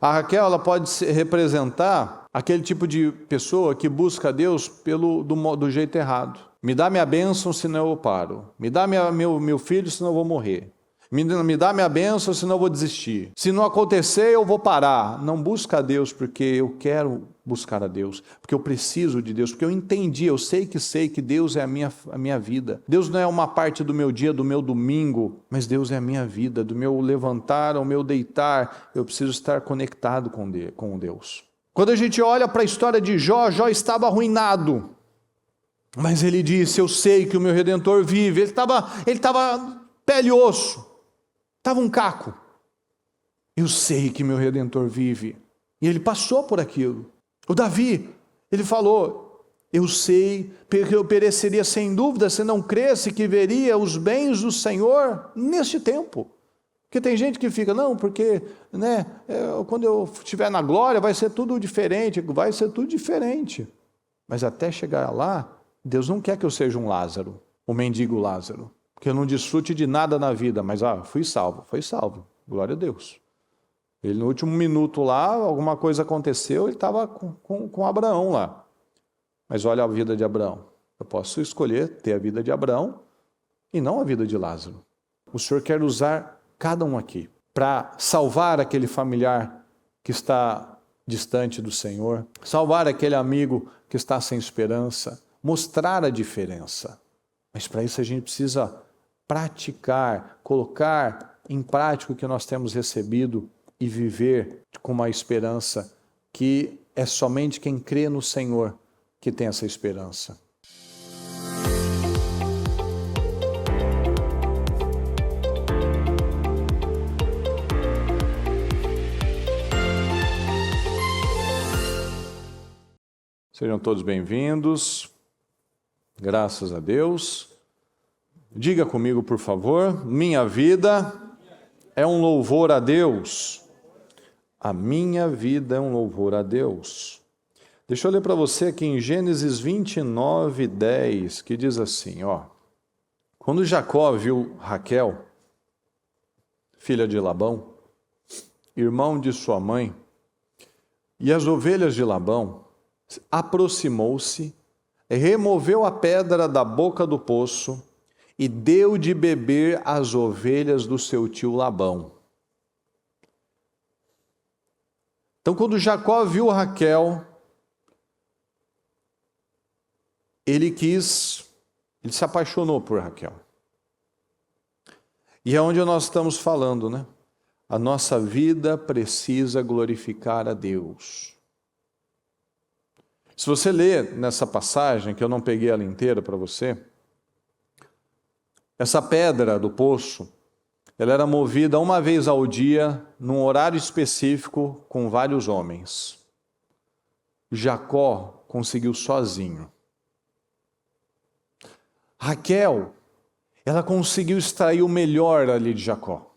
A Raquel, ela pode representar aquele tipo de pessoa que busca a Deus do jeito errado. Me dá minha bênção, senão eu paro. Me dá meu filho, senão eu vou morrer. Me dá minha bênção, senão eu vou desistir. Se não acontecer, eu vou parar. Não busca a Deus porque eu quero buscar a Deus, porque eu preciso de Deus, porque eu entendi, eu sei que Deus é a minha vida. Deus não é uma parte do meu dia, do meu domingo, mas Deus é a minha vida, do meu levantar ao meu deitar. Eu preciso estar conectado com Deus. Quando a gente olha para a história de Jó, Jó estava arruinado, mas ele disse: eu sei que o meu Redentor vive. Ele estava pele e osso, estava um caco. Eu sei que meu Redentor vive. E ele passou por aquilo. O Davi, ele falou: eu sei, porque eu pereceria sem dúvida se não cresce que veria os bens do Senhor neste tempo. Porque tem gente que fica, não, porque quando eu estiver na glória vai ser tudo diferente. Vai ser tudo diferente. Mas até chegar lá, Deus não quer que eu seja um Lázaro, um mendigo Lázaro, que eu não desfrute de nada na vida, mas fui salvo, foi salvo, glória a Deus. Ele no último minuto lá, alguma coisa aconteceu, ele estava com Abraão lá. Mas olha a vida de Abraão. Eu posso escolher ter a vida de Abraão e não a vida de Lázaro. O Senhor quer usar cada um aqui para salvar aquele familiar que está distante do Senhor, salvar aquele amigo que está sem esperança, mostrar a diferença. Mas para isso a gente precisa praticar, colocar em prática o que nós temos recebido e viver com uma esperança que é somente quem crê no Senhor que tem essa esperança. Sejam todos bem-vindos, graças a Deus. Diga comigo, por favor: minha vida é um louvor a Deus. A minha vida é um louvor a Deus. Deixa eu ler para você aqui em Gênesis 29, 10, que diz assim, quando Jacó viu Raquel, filha de Labão, irmão de sua mãe, e as ovelhas de Labão, aproximou-se, removeu a pedra da boca do poço e deu de beber às ovelhas do seu tio Labão. Então, quando Jacó viu Raquel, ele se apaixonou por Raquel. E é onde nós estamos falando, né? A nossa vida precisa glorificar a Deus. Se você ler nessa passagem, que eu não peguei ela inteira para você, essa pedra do poço, ela era movida uma vez ao dia, num horário específico, com vários homens. Jacó conseguiu sozinho. Raquel, ela conseguiu extrair o melhor ali de Jacó.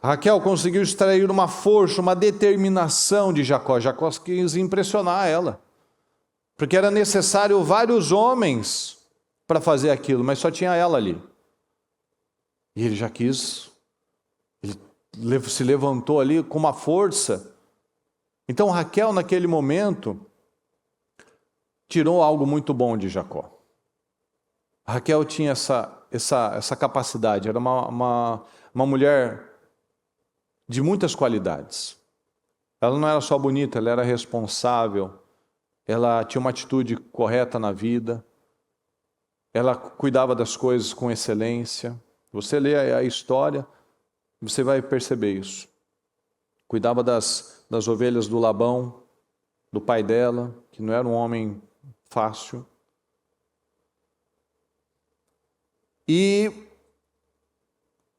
Raquel conseguiu extrair uma força, uma determinação de Jacó. Jacó quis impressionar ela, porque era necessário vários homens para fazer aquilo, mas só tinha ela ali. E ele já quis, ele se levantou ali com uma força. Então Raquel, naquele momento, tirou algo muito bom de Jacó. Raquel tinha essa capacidade, era uma mulher de muitas qualidades. Ela não era só bonita, ela era responsável, ela tinha uma atitude correta na vida, ela cuidava das coisas com excelência. Você lê a história, você vai perceber isso. Cuidava das ovelhas do Labão, do pai dela, que não era um homem fácil. E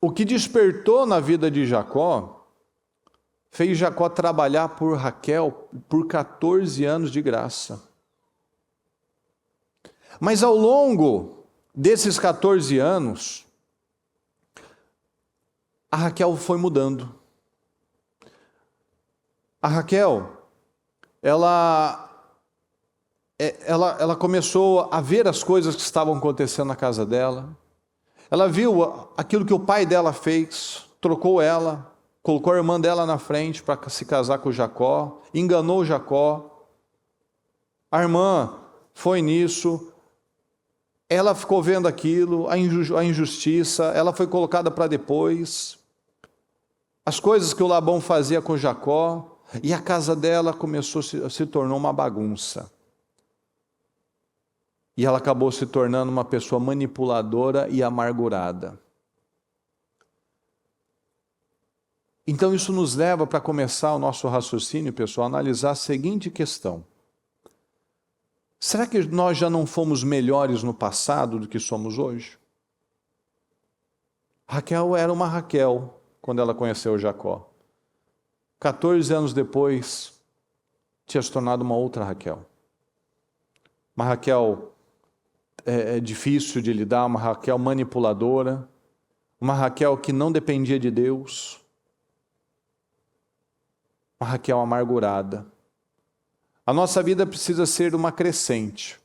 o que despertou na vida de Jacó, fez Jacó trabalhar por Raquel por 14 anos de graça. Mas ao longo desses 14 anos, a Raquel foi mudando. A Raquel, ela começou a ver as coisas que estavam acontecendo na casa dela. Ela viu aquilo que o pai dela fez, trocou ela. colocou a irmã dela na frente para se casar com Jacó, enganou Jacó. A irmã foi nisso, ela ficou vendo aquilo, a injustiça, ela foi colocada para depois. As coisas que o Labão fazia com Jacó, e a casa dela se tornou uma bagunça. E ela acabou se tornando uma pessoa manipuladora e amargurada. Então isso nos leva para começar o nosso raciocínio, pessoal, a analisar a seguinte questão. Será que nós já não fomos melhores no passado do que somos hoje? Raquel era uma Raquel quando ela conheceu Jacó. 14 anos depois, tinha se tornado uma outra Raquel. Uma Raquel difícil de lidar, uma Raquel manipuladora, uma Raquel que não dependia de Deus, uma Raquel amargurada. A nossa vida precisa ser uma crescente.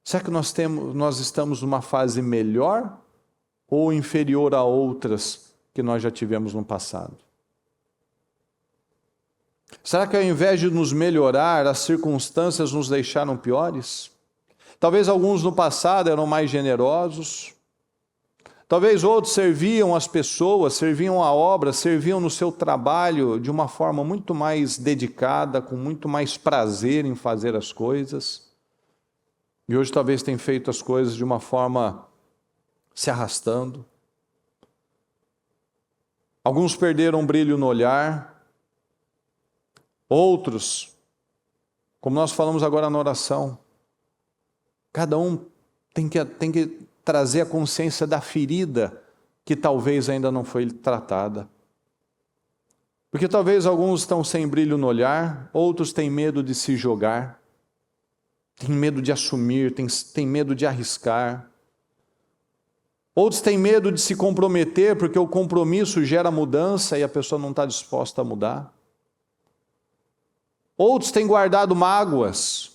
Será que nós estamos numa fase melhor ou inferior a outras que nós já tivemos no passado? Será que ao invés de nos melhorar, as circunstâncias nos deixaram piores? Talvez alguns no passado eram mais generosos. Talvez outros serviam as pessoas, serviam a obra, serviam no seu trabalho de uma forma muito mais dedicada, com muito mais prazer em fazer as coisas. E hoje talvez tenham feito as coisas de uma forma se arrastando. Alguns perderam brilho no olhar. Outros, como nós falamos agora na oração, cada um tem que trazer a consciência da ferida que talvez ainda não foi tratada. Porque talvez alguns estão sem brilho no olhar, outros têm medo de se jogar, têm medo de assumir, têm medo de arriscar. Outros têm medo de se comprometer, porque o compromisso gera mudança e a pessoa não está disposta a mudar. Outros têm guardado mágoas,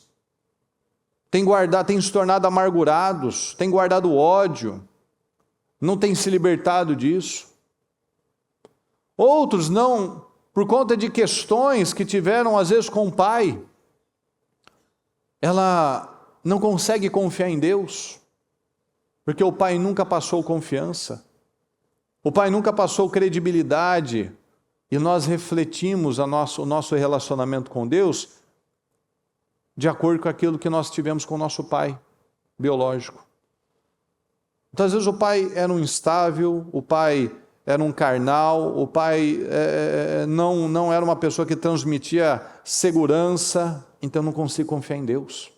têm se tornado amargurados, têm guardado ódio, não têm se libertado disso. Outros não, por conta de questões que tiveram às vezes com o pai, ela não consegue confiar em Deus, porque o pai nunca passou confiança, o pai nunca passou credibilidade, e nós refletimos o nosso relacionamento com Deus de acordo com aquilo que nós tivemos com o nosso pai biológico. Então, às vezes o pai era um instável, o pai era um carnal, o pai não era uma pessoa que transmitia segurança, então eu não consigo confiar em Deus.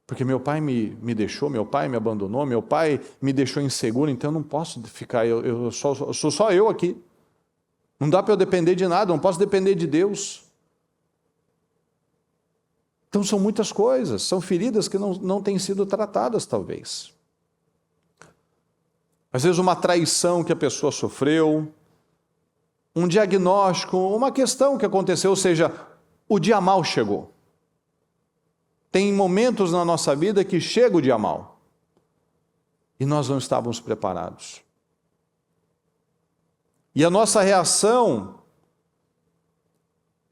Porque meu pai me deixou, meu pai me abandonou, meu pai me deixou inseguro, então eu não posso ficar, sou só eu aqui. Não dá para eu depender de nada, não posso depender de Deus. Então são muitas coisas, são feridas que não têm sido tratadas talvez. Às vezes uma traição que a pessoa sofreu, um diagnóstico, uma questão que aconteceu, ou seja, o dia mal chegou. Tem momentos na nossa vida que chega o dia mal. E nós não estávamos preparados. E a nossa reação,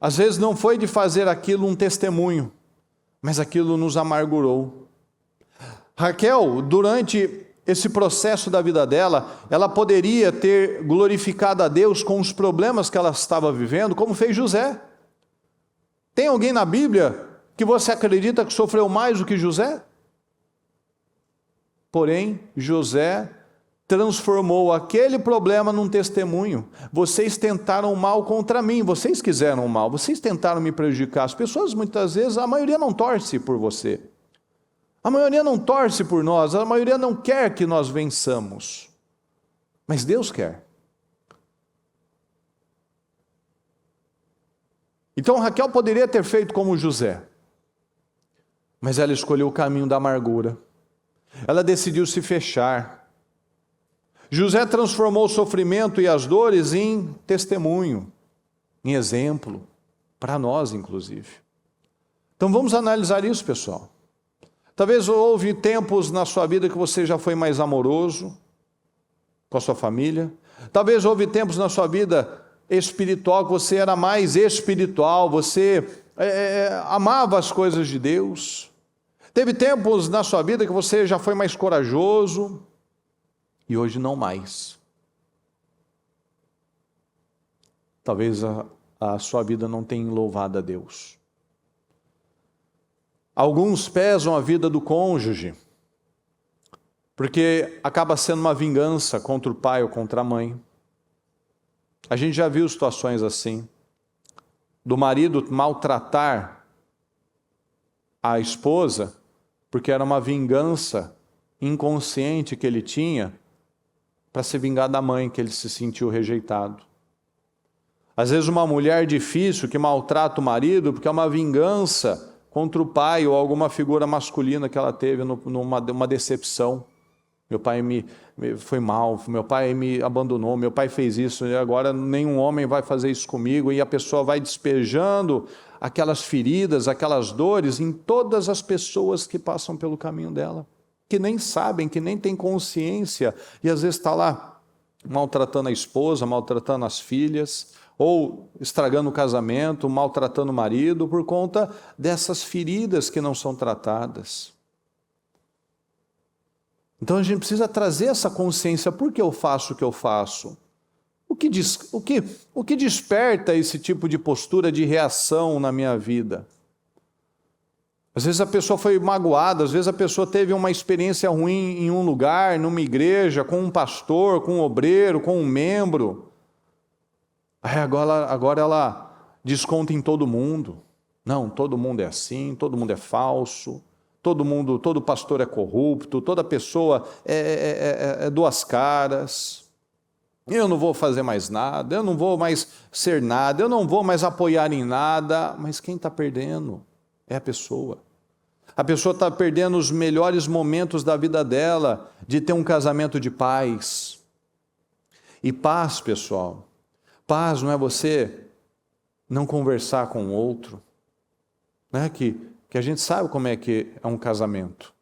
às vezes não foi de fazer aquilo um testemunho, mas aquilo nos amargurou. Raquel, durante esse processo da vida dela, ela poderia ter glorificado a Deus com os problemas que ela estava vivendo, como fez José. Tem alguém na Bíblia que você acredita que sofreu mais do que José? Porém, José transformou aquele problema num testemunho. Vocês tentaram o mal contra mim, vocês quiseram o mal, vocês tentaram me prejudicar. As pessoas muitas vezes, a maioria não torce por você. A maioria não torce por nós, a maioria não quer que nós vençamos. Mas Deus quer. Então Raquel poderia ter feito como José. Mas ela escolheu o caminho da amargura. Ela decidiu se fechar. José transformou o sofrimento e as dores em testemunho, em exemplo, para nós inclusive. Então vamos analisar isso, pessoal. Talvez houve tempos na sua vida que você já foi mais amoroso com a sua família. Talvez houve tempos na sua vida espiritual que você era mais espiritual, você amava as coisas de Deus. Teve tempos na sua vida que você já foi mais corajoso e hoje não mais. Talvez a sua vida não tenha louvado a Deus. Alguns pesam a vida do cônjuge, porque acaba sendo uma vingança contra o pai ou contra a mãe. A gente já viu situações assim, do marido maltratar a esposa, porque era uma vingança inconsciente que ele tinha para se vingar da mãe, que ele se sentiu rejeitado. Às vezes uma mulher difícil que maltrata o marido, porque é uma vingança contra o pai ou alguma figura masculina que ela teve numa decepção. Meu pai foi mal, meu pai me abandonou, meu pai fez isso, e agora nenhum homem vai fazer isso comigo, e a pessoa vai despejando aquelas feridas, aquelas dores em todas as pessoas que passam pelo caminho dela, que nem sabem, que nem têm consciência, e às vezes está lá maltratando a esposa, maltratando as filhas, ou estragando o casamento, maltratando o marido, por conta dessas feridas que não são tratadas. Então a gente precisa trazer essa consciência, por que eu faço o que eu faço? O que desperta esse tipo de postura de reação na minha vida? Às vezes a pessoa foi magoada, às vezes a pessoa teve uma experiência ruim em um lugar, numa igreja, com um pastor, com um obreiro, com um membro. Aí agora ela desconta em todo mundo. Não, todo mundo é assim, todo mundo é falso. Todo pastor é corrupto, toda pessoa é duas caras. Eu não vou fazer mais nada, eu não vou mais ser nada, eu não vou mais apoiar em nada. Mas quem está perdendo é a pessoa. A pessoa está perdendo os melhores momentos da vida dela, de ter um casamento de paz. E paz, pessoal, paz não é você não conversar com o outro, não é que a gente sabe como é que é um casamento.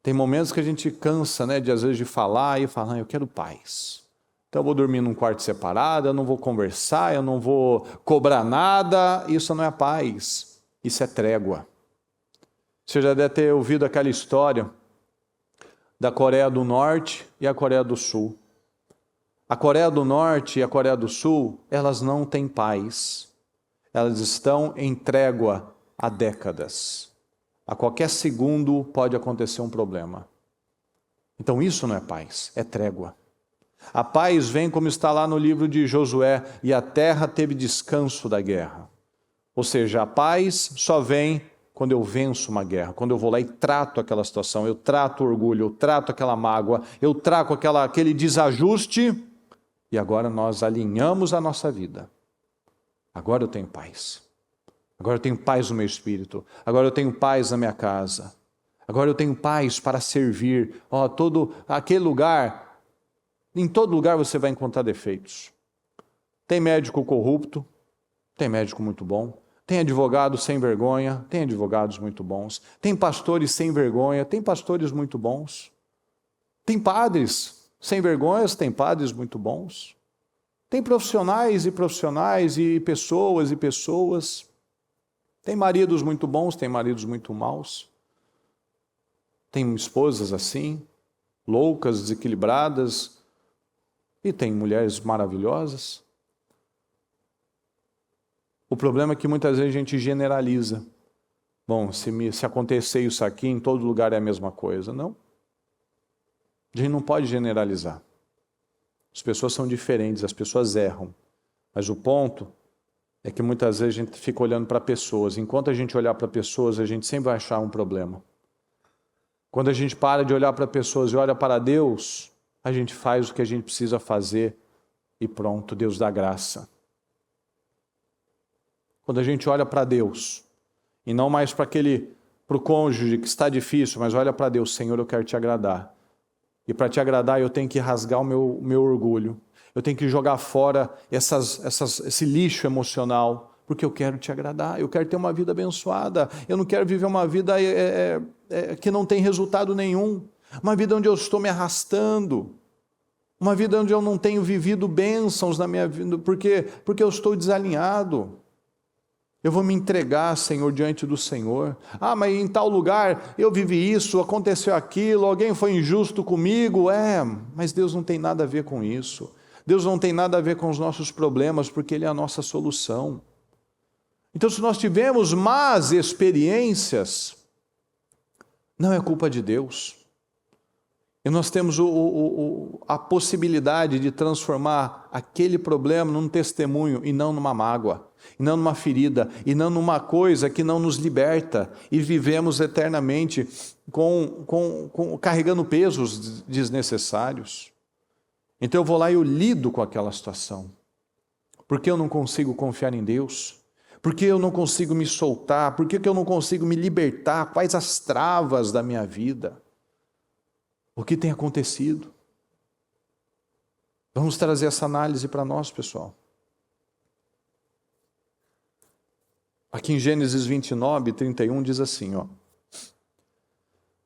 Tem momentos que a gente cansa, às vezes de falar e falar, eu quero paz. Então eu vou dormir num quarto separado, eu não vou conversar, eu não vou cobrar nada. Isso não é paz, isso é trégua. Você já deve ter ouvido aquela história da Coreia do Norte e a Coreia do Sul. A Coreia do Norte e a Coreia do Sul, elas não têm paz. Elas estão em trégua há décadas. A qualquer segundo pode acontecer um problema. Então isso não é paz, é trégua. A paz vem como está lá no livro de Josué, e a terra teve descanso da guerra. Ou seja, a paz só vem quando eu venço uma guerra, quando eu vou lá e trato aquela situação, eu trato o orgulho, eu trato aquela mágoa, eu trato aquele desajuste, e agora nós alinhamos a nossa vida. Agora eu tenho paz. Agora eu tenho paz no meu espírito. Agora eu tenho paz na minha casa. Agora eu tenho paz para servir. Todo aquele lugar, em todo lugar você vai encontrar defeitos. Tem médico corrupto, tem médico muito bom. Tem advogado sem vergonha, tem advogados muito bons. Tem pastores sem vergonha, tem pastores muito bons. Tem padres sem vergonhas, tem padres muito bons. Tem profissionais e pessoas. Tem maridos muito bons, tem maridos muito maus. Tem esposas assim, loucas, desequilibradas. E tem mulheres maravilhosas. O problema é que muitas vezes a gente generaliza. Bom, se acontecer isso aqui, em todo lugar é a mesma coisa. Não. A gente não pode generalizar. As pessoas são diferentes, as pessoas erram. Mas o ponto é que muitas vezes a gente fica olhando para pessoas. Enquanto a gente olhar para pessoas, a gente sempre vai achar um problema. Quando a gente para de olhar para pessoas e olha para Deus, a gente faz o que a gente precisa fazer e pronto, Deus dá graça. Quando a gente olha para Deus, e não mais para o cônjuge que está difícil, mas olha para Deus, Senhor, eu quero te agradar. E para te agradar eu tenho que rasgar o meu orgulho. Eu tenho que jogar fora esse lixo emocional, porque eu quero te agradar, eu quero ter uma vida abençoada. Eu não quero viver uma vida que não tem resultado nenhum. Uma vida onde eu estou me arrastando. Uma vida onde eu não tenho vivido bênçãos na minha vida, porque eu estou desalinhado. Eu vou me entregar, Senhor, diante do Senhor. Ah, mas em tal lugar eu vivi isso, aconteceu aquilo, alguém foi injusto comigo. Mas Deus não tem nada a ver com isso. Deus não tem nada a ver com os nossos problemas, porque Ele é a nossa solução. Então, se nós tivemos más experiências, não é culpa de Deus. E nós temos a possibilidade de transformar aquele problema num testemunho e não numa mágoa, e não numa ferida, e não numa coisa que não nos liberta, e vivemos eternamente carregando pesos desnecessários. Então eu vou lá e eu lido com aquela situação. Porque eu não consigo confiar em Deus? Porque eu não consigo me soltar? Por que eu não consigo me libertar? Quais as travas da minha vida? O que tem acontecido? Vamos trazer essa análise para nós, pessoal. Aqui em Gênesis 29, 31 diz assim, ó.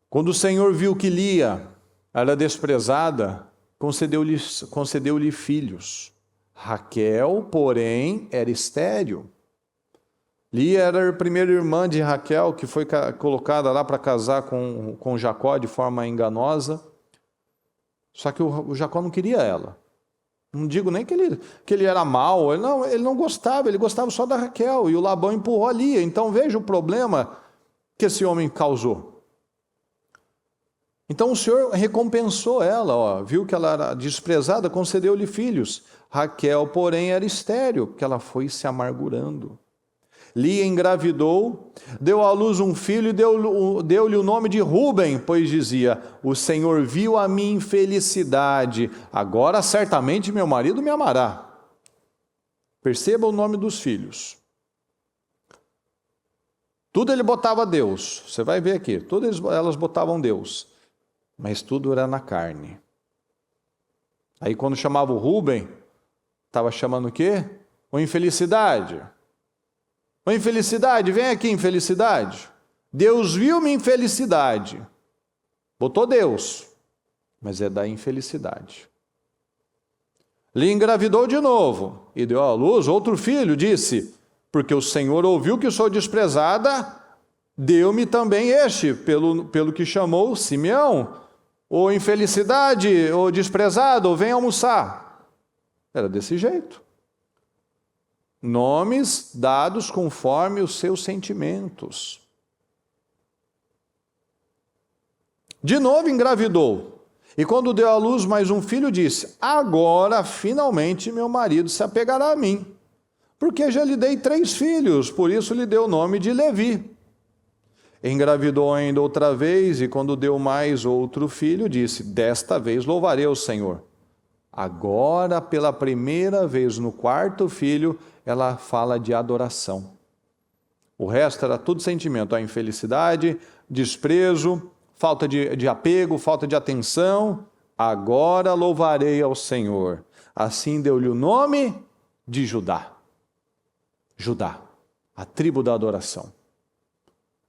Quando o Senhor viu que Lia era desprezada, concedeu-lhe filhos. Raquel, porém, era estéril. Lia era a primeira irmã de Raquel, que foi colocada lá para casar com Jacó de forma enganosa. Só que o Jacó não queria ela. Não digo nem que ele era mau, ele não gostava, ele gostava só da Raquel, e o Labão empurrou a Lia. Então veja o problema que esse homem causou. Então o Senhor recompensou ela, viu que ela era desprezada, concedeu-lhe filhos. Raquel, porém, era estéril, porque ela foi se amargurando. Lia engravidou, deu à luz um filho e deu-lhe o nome de Ruben, pois dizia, o Senhor viu a minha infelicidade, agora certamente meu marido me amará. Perceba o nome dos filhos. Tudo ele botava Deus, você vai ver aqui, todas elas botavam Deus, mas tudo era na carne. Aí quando chamava o Ruben, estava chamando o quê? O infelicidade. Ô infelicidade, vem aqui, infelicidade. Deus viu minha infelicidade. Botou Deus, mas é da infelicidade. Lhe engravidou de novo e deu à luz outro filho, disse, porque o Senhor ouviu que sou desprezada, deu-me também este, pelo que chamou Simeão, ou infelicidade, ou desprezado, ou vem almoçar. Era desse jeito. Nomes dados conforme os seus sentimentos. De novo engravidou, e quando deu à luz mais um filho, disse, agora finalmente meu marido se apegará a mim, porque já lhe dei 3 filhos, por isso lhe deu o nome de Levi. Engravidou ainda outra vez, e quando deu mais outro filho, disse, desta vez louvarei o Senhor. Agora, pela primeira vez no 4º filho, ela fala de adoração. O resto era tudo sentimento, a infelicidade, desprezo, falta de apego, falta de atenção. Agora louvarei ao Senhor. Assim deu-lhe o nome de Judá. Judá, a tribo da adoração.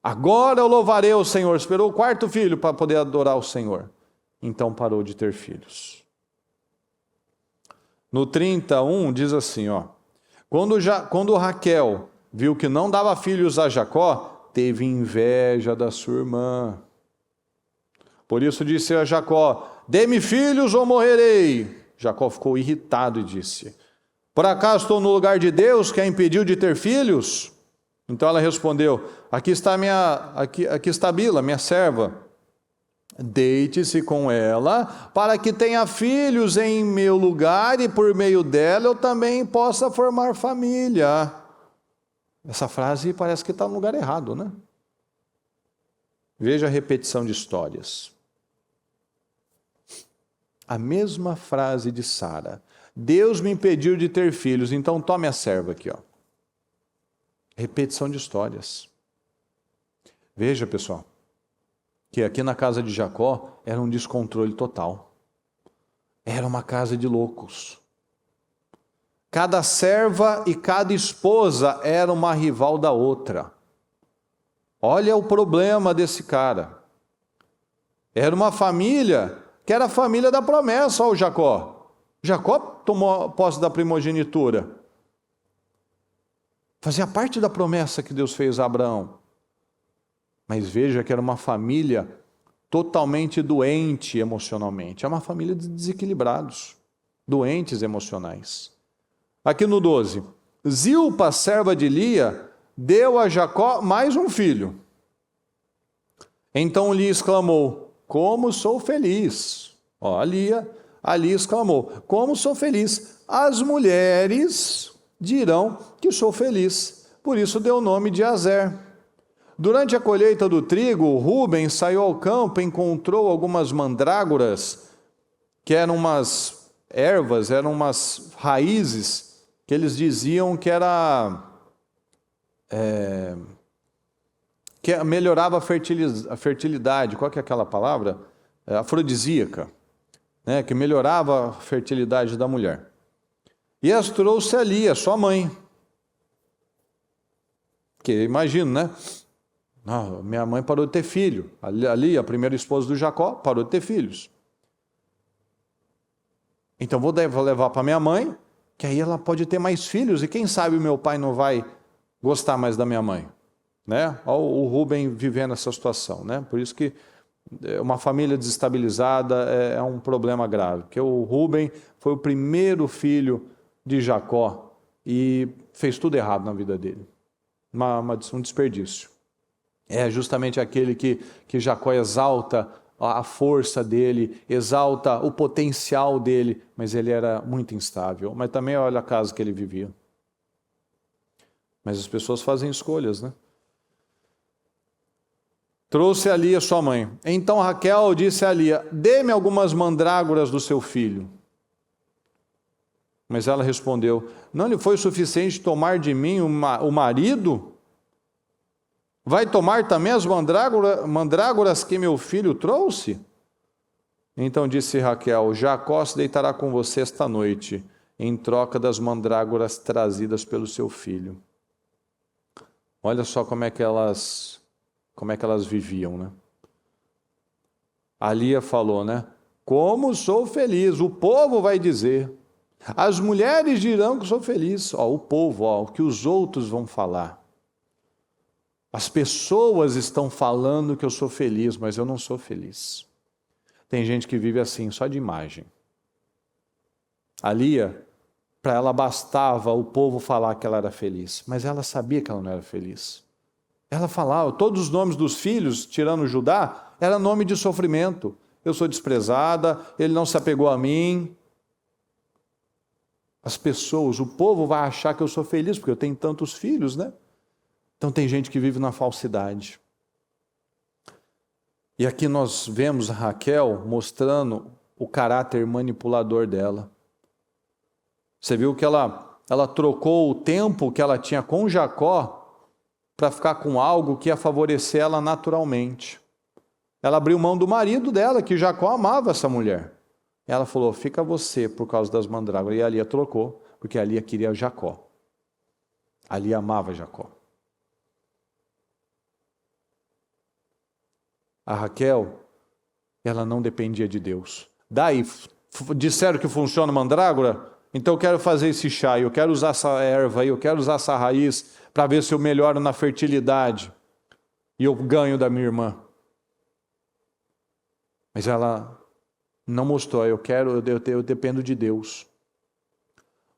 Agora eu louvarei ao Senhor. Esperou o 4º filho para poder adorar o Senhor. Então parou de ter filhos. No 31 diz assim, ó. Quando Raquel viu que não dava filhos a Jacó, teve inveja da sua irmã. Por isso disse a Jacó, dê-me filhos ou morrerei. Jacó ficou irritado e disse, por acaso estou no lugar de Deus que a impediu de ter filhos? Então ela respondeu, aqui está Bila, minha serva. Deite-se com ela, para que tenha filhos em meu lugar, e por meio dela eu também possa formar família. Essa frase parece que está no lugar errado, né? Veja a repetição de histórias. A mesma frase de Sara. Deus me impediu de ter filhos, então tome a serva aqui, ó. Repetição de histórias. Veja, pessoal, que aqui na casa de Jacó era um descontrole total. Era uma casa de loucos. Cada serva e cada esposa era uma rival da outra. Olha o problema desse cara. Era uma família que era a família da promessa, ó, o Jacó. Jacó tomou posse da primogenitura. Fazia parte da promessa que Deus fez a Abraão. Mas veja que era uma família totalmente doente emocionalmente. É uma família de desequilibrados, doentes emocionais. Aqui no 12. Zilpa, serva de Lia, deu a Jacó mais um filho. Então Lia exclamou: como sou feliz. Ó, a Lia exclamou: como sou feliz. As mulheres dirão que sou feliz. Por isso deu o nome de Azer. Durante a colheita do trigo, Rúben saiu ao campo e encontrou algumas mandrágoras, que eram umas ervas, eram umas raízes, que eles diziam que que melhorava a fertilidade. Qual que é aquela palavra? Afrodisíaca, né? Que melhorava a fertilidade da mulher. E as trouxe a Lia, sua mãe. Que imagino, né? Não, minha mãe parou de ter filho. Ali, a primeira esposa do Jacó, parou de ter filhos. Então vou levar para minha mãe, que aí ela pode ter mais filhos, e quem sabe o meu pai não vai gostar mais da minha mãe. Né? Olha o Rúben vivendo essa situação. Né? Por isso que uma família desestabilizada é um problema grave. Porque o Rúben foi o primeiro filho de Jacó e fez tudo errado na vida dele. Um desperdício. É justamente aquele que Jacó exalta a força dele, exalta o potencial dele, mas ele era muito instável. Mas também olha a casa que ele vivia. Mas as pessoas fazem escolhas, né? Trouxe a Lia, sua mãe. Então Raquel disse a Lia: dê-me algumas mandrágoras do seu filho. Mas ela respondeu: não lhe foi suficiente tomar de mim o marido? Vai tomar também as mandrágoras que meu filho trouxe? Então disse Raquel: Jacó se deitará com você esta noite, em troca das mandrágoras trazidas pelo seu filho. Olha só como é que elas viviam, né? A Lia falou, né? Como sou feliz, o povo vai dizer. As mulheres dirão que sou feliz. Ó, o povo, ó, o que os outros vão falar. As pessoas estão falando que eu sou feliz, mas eu não sou feliz. Tem gente que vive assim, só de imagem. A Lia, para ela bastava o povo falar que ela era feliz, mas ela sabia que ela não era feliz. Ela falava, todos os nomes dos filhos, tirando Judá, era nome de sofrimento. Eu sou desprezada, ele não se apegou a mim. As pessoas, o povo vai achar que eu sou feliz, porque eu tenho tantos filhos, né? Então tem gente que vive na falsidade. E aqui nós vemos a Raquel mostrando o caráter manipulador dela. Você viu que ela trocou o tempo que ela tinha com Jacó para ficar com algo que ia favorecer ela naturalmente. Ela abriu mão do marido dela, que Jacó amava essa mulher. Ela falou, fica você por causa das mandrágoras. E a Lia trocou, porque a Lia queria Jacó. A Lia amava Jacó. A Raquel, ela não dependia de Deus. Daí, disseram que funciona mandrágora? Então eu quero fazer esse chá, eu quero usar essa erva, eu quero usar essa raiz para ver se eu melhoro na fertilidade e eu ganho da minha irmã. Mas ela não mostrou, eu dependo de Deus.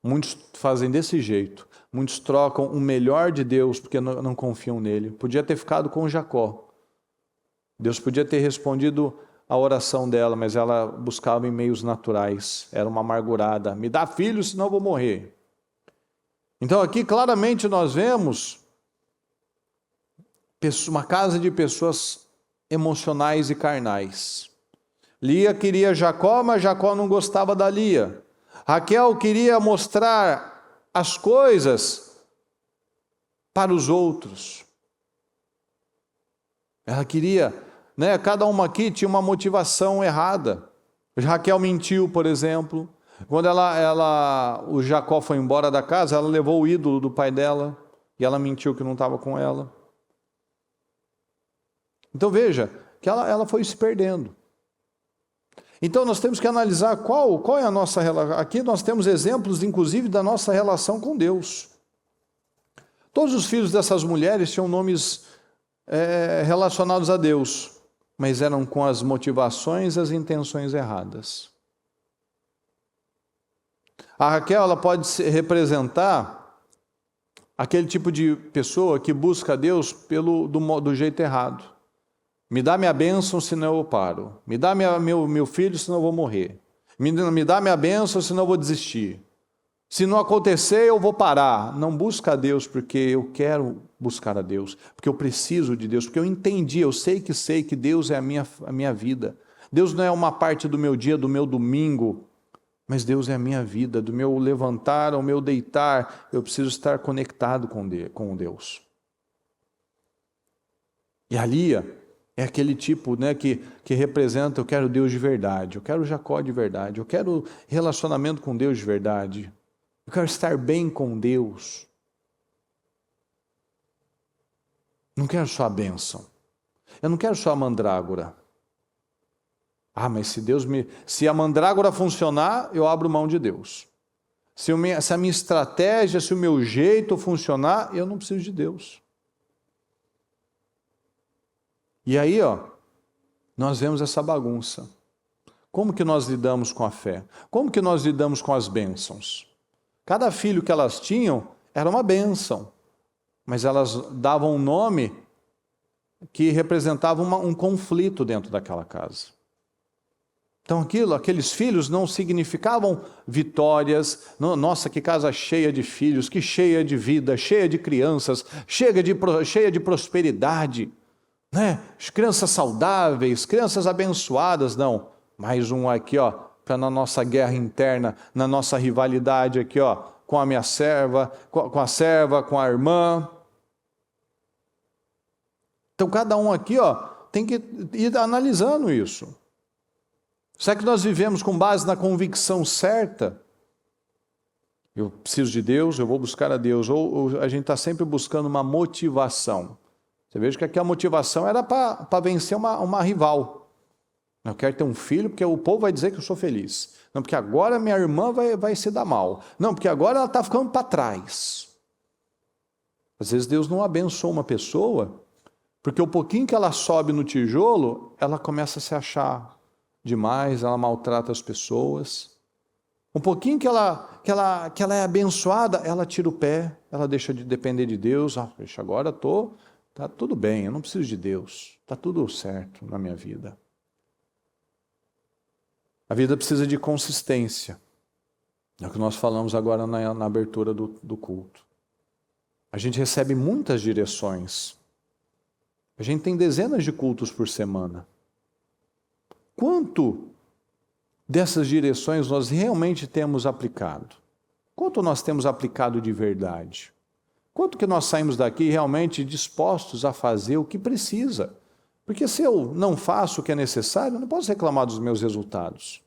Muitos fazem desse jeito, muitos trocam o melhor de Deus porque não confiam nele. Podia ter ficado com Jacó. Deus podia ter respondido a oração dela, mas ela buscava em meios naturais. Era uma amargurada. Me dá filho, senão eu vou morrer. Então aqui claramente nós vemos uma casa de pessoas emocionais e carnais. Lia queria Jacó, mas Jacó não gostava da Lia. Raquel queria mostrar as coisas para os outros. Ela queria, né? Cada uma aqui tinha uma motivação errada. Raquel mentiu, por exemplo. Quando o Jacó foi embora da casa, ela levou o ídolo do pai dela e ela mentiu que não estava com ela. Então veja que ela foi se perdendo. Então nós temos que analisar qual é a nossa relação. Aqui nós temos exemplos, inclusive, da nossa relação com Deus. Todos os filhos dessas mulheres tinham nomes relacionados a Deus, mas eram com as motivações e as intenções erradas. A Raquel, ela pode representar aquele tipo de pessoa que busca Deus do jeito errado. Me dá minha bênção, senão eu paro. Me dá meu filho, senão eu vou morrer. Me dá minha bênção, senão eu vou desistir. Se não acontecer, eu vou parar. Não busca a Deus porque eu quero buscar a Deus, porque eu preciso de Deus, porque eu entendi, eu sei que Deus é a minha vida. Deus não é uma parte do meu dia, do meu domingo, mas Deus é a minha vida, do meu levantar ao meu deitar. Eu preciso estar conectado com Deus. E a Lia é aquele tipo, né, que representa, eu quero Deus de verdade, eu quero Jacó de verdade, eu quero relacionamento com Deus de verdade, eu quero estar bem com Deus. Não quero só a bênção, eu não quero só a mandrágora. Mas se a mandrágora funcionar, eu abro mão de Deus. Se a minha estratégia, se o meu jeito funcionar, eu não preciso de Deus. E aí, nós vemos essa bagunça. Como que nós lidamos com a fé? Como que nós lidamos com as bênçãos? Cada filho que elas tinham era uma bênção, mas elas davam um nome que representava um conflito dentro daquela casa. Então aqueles filhos não significavam vitórias. Nossa, que casa cheia de filhos, que cheia de vida, cheia de crianças, cheia de prosperidade. Né? Crianças saudáveis, crianças abençoadas, não. Mais um aqui, para na nossa guerra interna, na nossa rivalidade aqui, com a minha serva, com a irmã. Então cada um aqui, tem que ir analisando isso. Será que nós vivemos com base na convicção certa? Eu preciso de Deus, eu vou buscar a Deus. Ou a gente está sempre buscando uma motivação. Você veja que aqui a motivação era para vencer uma rival. Eu quero ter um filho porque o povo vai dizer que eu sou feliz. Não, porque agora minha irmã vai se dar mal. Não, porque agora ela está ficando para trás. Às vezes Deus não abençoa uma pessoa, porque o pouquinho que ela sobe no tijolo, ela começa a se achar demais, ela maltrata as pessoas. Um pouquinho que ela é abençoada, ela tira o pé, ela deixa de depender de Deus. Agora tá tudo bem, eu não preciso de Deus, está tudo certo na minha vida. A vida precisa de consistência. É o que nós falamos agora na abertura do culto. A gente recebe muitas direções. A gente tem dezenas de cultos por semana. Quanto dessas direções nós realmente temos aplicado? Quanto nós temos aplicado de verdade? Quanto que nós saímos daqui realmente dispostos a fazer o que precisa? Porque se eu não faço o que é necessário, eu não posso reclamar dos meus resultados.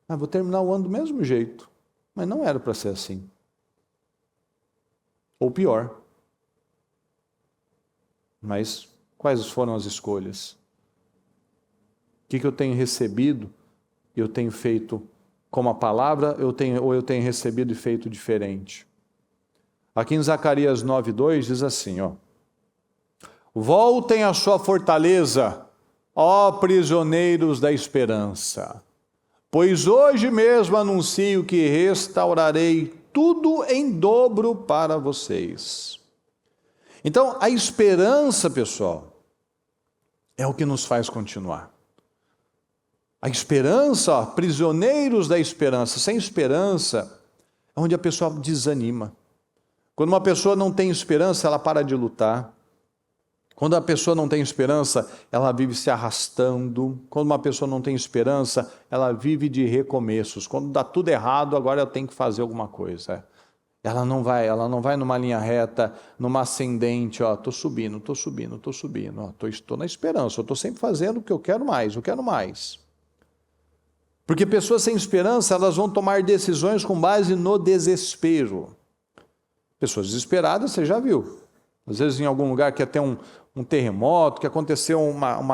Vou terminar o ano do mesmo jeito. Mas não era para ser assim. Ou pior. Mas quais foram as escolhas? O que eu tenho recebido, eu tenho feito como a palavra, ou eu tenho recebido e feito diferente? Aqui em Zacarias 9:2 diz assim, voltem à sua fortaleza, ó prisioneiros da esperança, pois hoje mesmo anuncio que restaurarei tudo em dobro para vocês. Então, a esperança, pessoal, é o que nos faz continuar. A esperança, prisioneiros da esperança. Sem esperança, é onde a pessoa desanima. Quando uma pessoa não tem esperança, ela para de lutar. Quando a pessoa não tem esperança, ela vive se arrastando. Quando uma pessoa não tem esperança, ela vive de recomeços. Quando dá tudo errado, agora eu tenho que fazer alguma coisa. Ela não vai numa linha reta, numa ascendente, estou subindo. Estou na esperança, estou sempre fazendo o que eu quero mais. Porque pessoas sem esperança, elas vão tomar decisões com base no desespero. Pessoas desesperadas, você já viu. Às vezes em algum lugar quer ter um terremoto, que aconteceu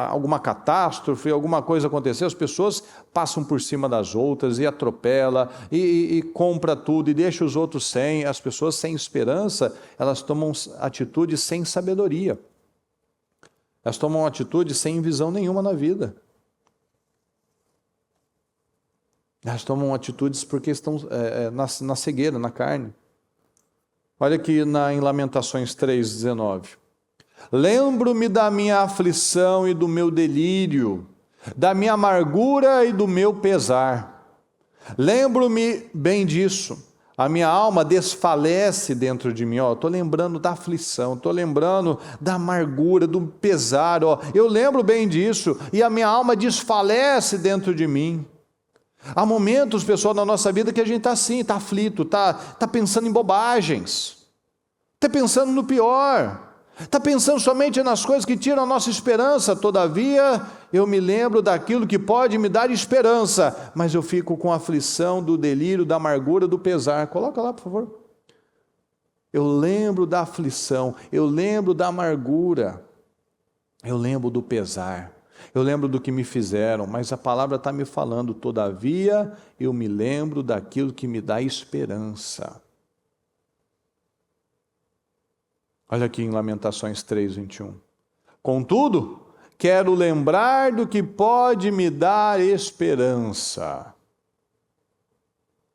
alguma catástrofe, alguma coisa aconteceu, as pessoas passam por cima das outras e atropela, e compra tudo e deixa os outros sem. As pessoas sem esperança, elas tomam atitudes sem sabedoria. Elas tomam atitudes sem visão nenhuma na vida. Elas tomam atitudes porque estão na cegueira, na carne. Olha aqui em Lamentações 3,19. Lembro-me da minha aflição e do meu delírio, da minha amargura e do meu pesar. Lembro-me bem disso. A minha alma desfalece dentro de mim. Estou lembrando da aflição, estou lembrando da amargura, do pesar. Eu lembro bem disso e a minha alma desfalece dentro de mim. Há momentos, pessoal, na nossa vida que a gente está assim, está aflito, está pensando em bobagens, está pensando no pior. Está pensando somente nas coisas que tiram a nossa esperança. Todavia, eu me lembro daquilo que pode me dar esperança, mas eu fico com a aflição do delírio, da amargura, do pesar. Coloca lá, por favor. Eu lembro da aflição, eu lembro da amargura, eu lembro do pesar, eu lembro do que me fizeram, mas a palavra está me falando, todavia, eu me lembro daquilo que me dá esperança. Olha aqui em Lamentações 3:21. Contudo, quero lembrar do que pode me dar esperança.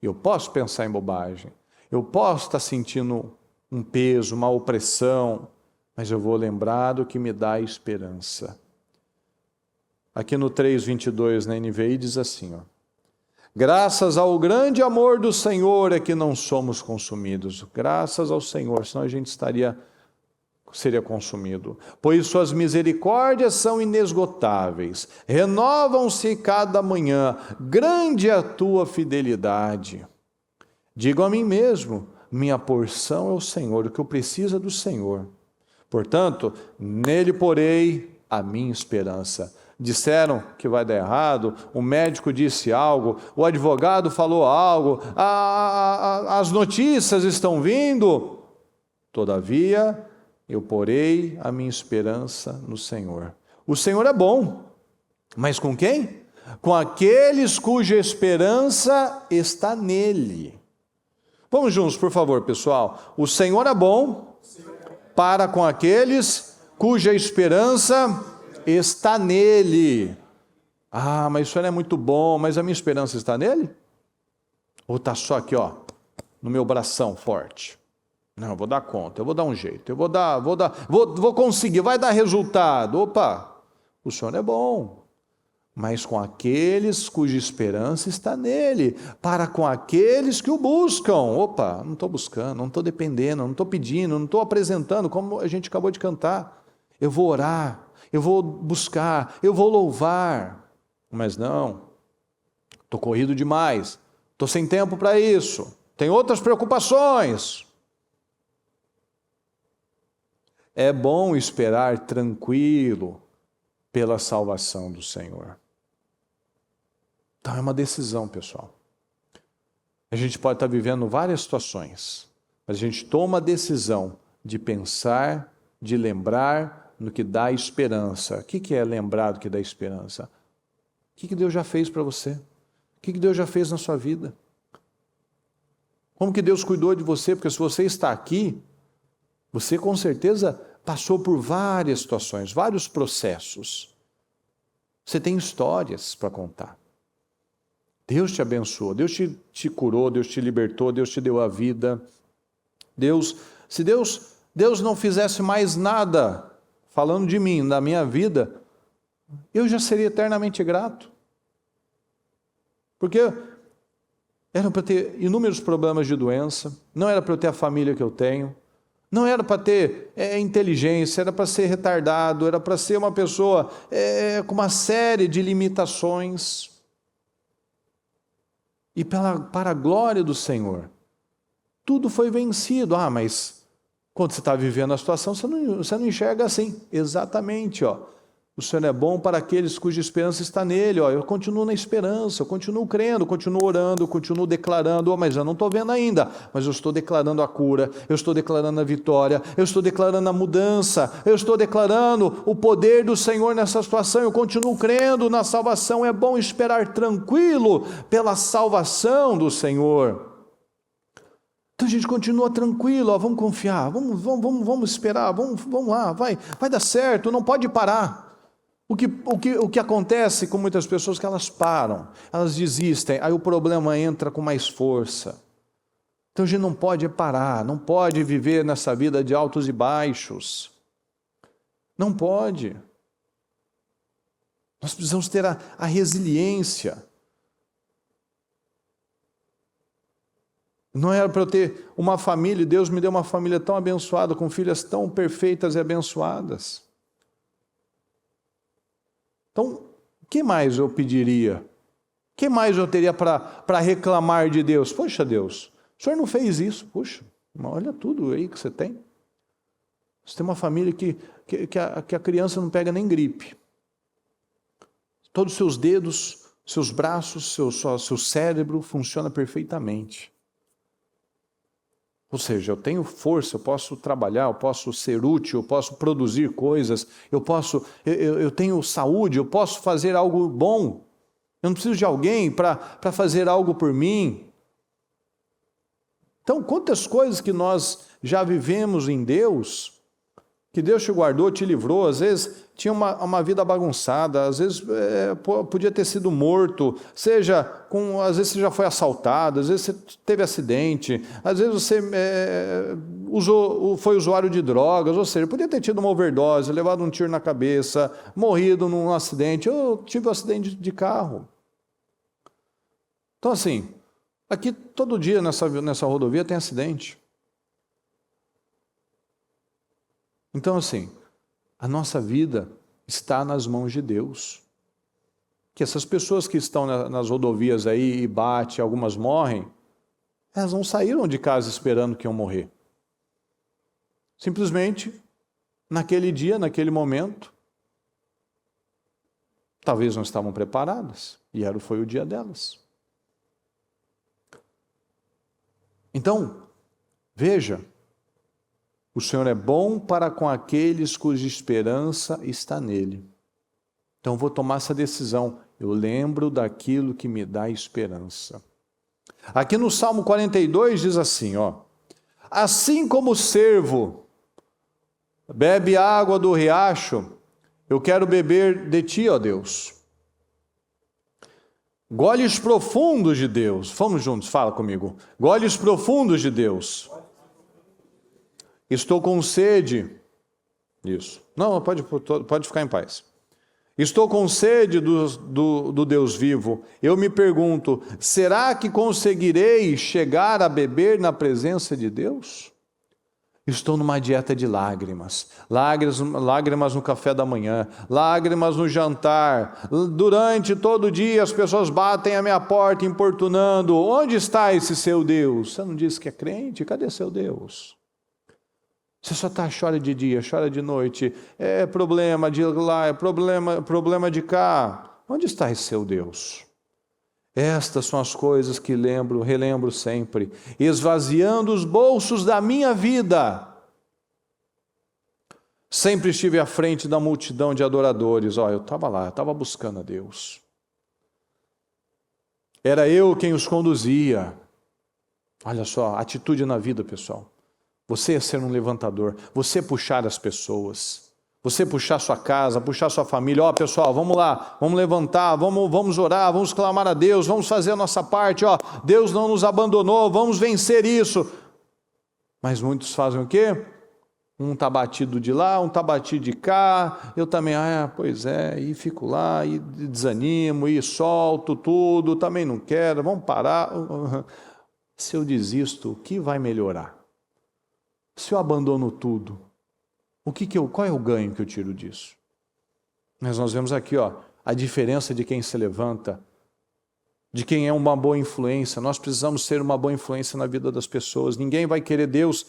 Eu posso pensar em bobagem, eu posso estar sentindo um peso, uma opressão, mas eu vou lembrar do que me dá esperança. Aqui no 3:22 na NVI diz assim, graças ao grande amor do Senhor é que não somos consumidos. Graças ao Senhor, senão a gente seria consumido. Pois suas misericórdias são inesgotáveis, renovam-se cada manhã, grande é a tua fidelidade. Digo a mim mesmo, minha porção é o Senhor, o que eu preciso é do Senhor. Portanto, nele porei a minha esperança. Disseram que vai dar errado, o médico disse algo, o advogado falou algo, as notícias estão vindo. Todavia, eu porei a minha esperança no Senhor. O Senhor é bom, mas com quem? Com aqueles cuja esperança está nele. Vamos juntos, por favor, pessoal. O Senhor é bom para com aqueles cuja esperança está nele. Ah, mas isso não é muito bom, mas a minha esperança está nele? Ou está só aqui, no meu bração forte? Não, eu vou dar conta, eu vou dar um jeito, vou conseguir, vai dar resultado. Opa, o Senhor é bom, mas com aqueles cuja esperança está nele, para com aqueles que o buscam. Opa, não estou buscando, não estou dependendo, não estou pedindo, não estou apresentando, como a gente acabou de cantar. Eu vou orar, eu vou buscar, eu vou louvar, mas não, estou corrido demais, estou sem tempo para isso, tenho outras preocupações. É bom esperar tranquilo pela salvação do Senhor. Então é uma decisão, pessoal. A gente pode estar vivendo várias situações, mas a gente toma a decisão de pensar, de lembrar no que dá esperança. O que é lembrar do que dá esperança? O que Deus já fez para você? O que Deus já fez na sua vida? Como que Deus cuidou de você? Porque se você está aqui, você com certeza passou por várias situações, vários processos. Você tem histórias para contar. Deus te abençoou, Deus te curou, Deus te libertou, Deus te deu a vida. Se Deus não fizesse mais nada, falando de mim, da minha vida, eu já seria eternamente grato. Porque era para ter inúmeros problemas de doença, não era para eu ter a família que eu tenho, não era para ter inteligência, era para ser retardado, era para ser uma pessoa com uma série de limitações. E para a glória do Senhor, tudo foi vencido. Ah, mas quando você está vivendo a situação, você não enxerga assim. Exatamente, O Senhor é bom para aqueles cuja esperança está nele. Eu continuo na esperança, eu continuo crendo, eu continuo orando, eu continuo declarando, mas eu não estou vendo ainda, mas eu estou declarando a cura, eu estou declarando a vitória, eu estou declarando a mudança, eu estou declarando o poder do Senhor nessa situação, eu continuo crendo na salvação. É bom esperar tranquilo pela salvação do Senhor. Então a gente continua tranquilo, vamos confiar, vamos esperar, vamos lá, vai dar certo, não pode parar. O que acontece com muitas pessoas é que elas param, elas desistem, aí o problema entra com mais força. Então a gente não pode parar, não pode viver nessa vida de altos e baixos. Não pode. Nós precisamos ter a resiliência. Não era para eu ter uma família, Deus me deu uma família tão abençoada, com filhas tão perfeitas e abençoadas. Então, o que mais eu pediria? O que mais eu teria para reclamar de Deus? Poxa, Deus, o Senhor não fez isso. Poxa, olha tudo aí que você tem. Você tem uma família que a criança não pega nem gripe. Todos os seus dedos, seus braços, seu cérebro funciona perfeitamente. Ou seja, eu tenho força, eu posso trabalhar, eu posso ser útil, eu posso produzir coisas, eu tenho saúde, eu posso fazer algo bom. Eu não preciso de alguém para fazer algo por mim. Então, quantas coisas que nós já vivemos em Deus, que Deus te guardou, te livrou, às vezes tinha uma vida bagunçada, às vezes podia ter sido morto, às vezes você já foi assaltado, às vezes você teve acidente, às vezes você foi usuário de drogas, ou seja, podia ter tido uma overdose, levado um tiro na cabeça, morrido num acidente. Eu tive um acidente de carro. Então assim, aqui todo dia nessa rodovia tem acidente. Então assim, a nossa vida está nas mãos de Deus. Que essas pessoas que estão nas rodovias aí e batem, algumas morrem, elas não saíram de casa esperando que iam morrer. Simplesmente, naquele dia, naquele momento, talvez não estavam preparadas, e foi o dia delas. Então, veja, o Senhor é bom para com aqueles cuja esperança está nele. Então vou tomar essa decisão. Eu lembro daquilo que me dá esperança. Aqui no Salmo 42 diz assim, assim como o servo bebe água do riacho, eu quero beber de ti, ó Deus. Goles profundos de Deus. Vamos juntos, fala comigo. Goles profundos de Deus. Estou com sede. Isso. Não, pode ficar em paz. Estou com sede do Deus vivo. Eu me pergunto, será que conseguirei chegar a beber na presença de Deus? Estou numa dieta de lágrimas. Lágrimas no café da manhã, lágrimas no jantar. Durante todo o dia as pessoas batem a minha porta importunando. Onde está esse seu Deus? Você não disse que é crente? Cadê seu Deus? Você só chora de dia, chora de noite, é problema de lá, é problema de cá. Onde está esse seu Deus? Estas são as coisas que relembro sempre, esvaziando os bolsos da minha vida. Sempre estive à frente da multidão de adoradores. Eu estava lá, eu estava buscando a Deus. Era eu quem os conduzia. Olha só, atitude na vida, pessoal. Você é ser um levantador, você puxar as pessoas, você puxar sua casa, puxar sua família. Pessoal, vamos lá, vamos levantar, vamos orar, vamos clamar a Deus, vamos fazer a nossa parte. Deus não nos abandonou, vamos vencer isso. Mas muitos fazem o quê? Um está batido de lá, um está batido de cá. Eu também, pois é, e fico lá, e desanimo, e solto tudo, também não quero, vamos parar. Se eu desisto, o que vai melhorar? Se eu abandono tudo, qual é o ganho que eu tiro disso? Mas nós vemos aqui a diferença de quem se levanta, de quem é uma boa influência. Nós precisamos ser uma boa influência na vida das pessoas. Ninguém vai querer Deus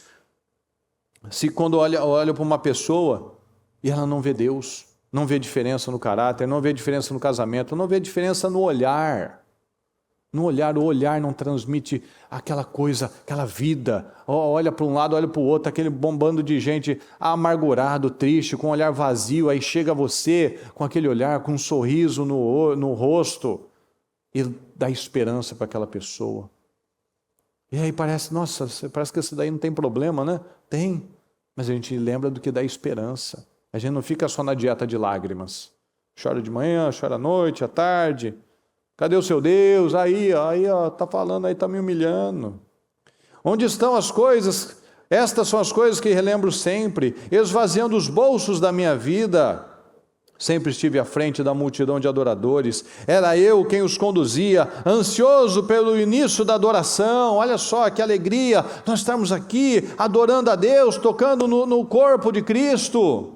se quando olha para uma pessoa e ela não vê Deus. não vê diferença no caráter, não vê diferença no casamento, não vê diferença no olhar. No olhar, o olhar não transmite aquela coisa, aquela vida. Olha para um lado, olha para o outro, aquele bombando de gente amargurado, triste, com um olhar vazio. Aí chega você com aquele olhar, com um sorriso no rosto e dá esperança para aquela pessoa. E aí parece, nossa, parece que isso daí não tem problema, né? Tem, mas a gente lembra do que dá esperança. A gente não fica só na dieta de lágrimas. Chora de manhã, chora à noite, à tarde. Cadê o seu Deus? Aí, tá falando, aí tá me humilhando. Onde estão as coisas? Estas são as coisas que relembro sempre, esvaziando os bolsos da minha vida. Sempre estive à frente da multidão de adoradores. Era eu quem os conduzia, ansioso pelo início da adoração. Olha só que alegria nós estamos aqui adorando a Deus, tocando no corpo de Cristo.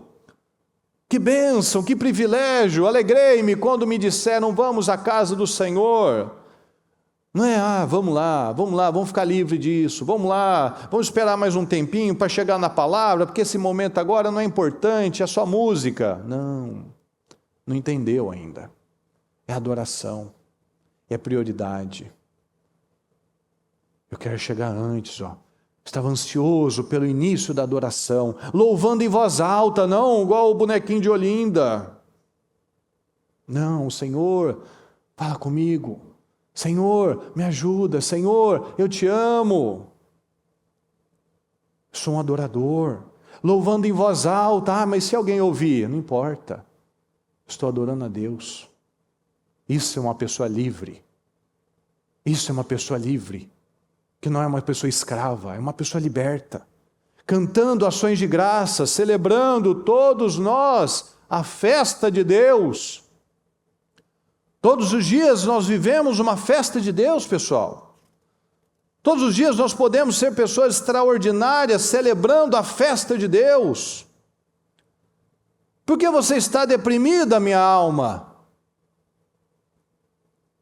Que bênção, que privilégio, alegrei-me quando me disseram, vamos à casa do Senhor. Não é, vamos lá, vamos ficar livre disso, vamos lá, vamos esperar mais um tempinho para chegar na palavra, porque esse momento agora não é importante, é só música. Não entendeu ainda. É adoração, é prioridade. Eu quero chegar antes, Estava ansioso pelo início da adoração, louvando em voz alta, não igual o bonequinho de Olinda. Não, Senhor, fala comigo. Senhor, me ajuda. Senhor, eu te amo. Sou um adorador, louvando em voz alta. Mas se alguém ouvir, não importa. Estou adorando a Deus. Isso é uma pessoa livre. Isso é uma pessoa livre. Que não é uma pessoa escrava, é uma pessoa liberta, cantando ações de graça, celebrando todos nós a festa de Deus. Todos os dias nós vivemos uma festa de Deus, pessoal. Todos os dias nós podemos ser pessoas extraordinárias, celebrando a festa de Deus. Por que você está deprimida, minha alma?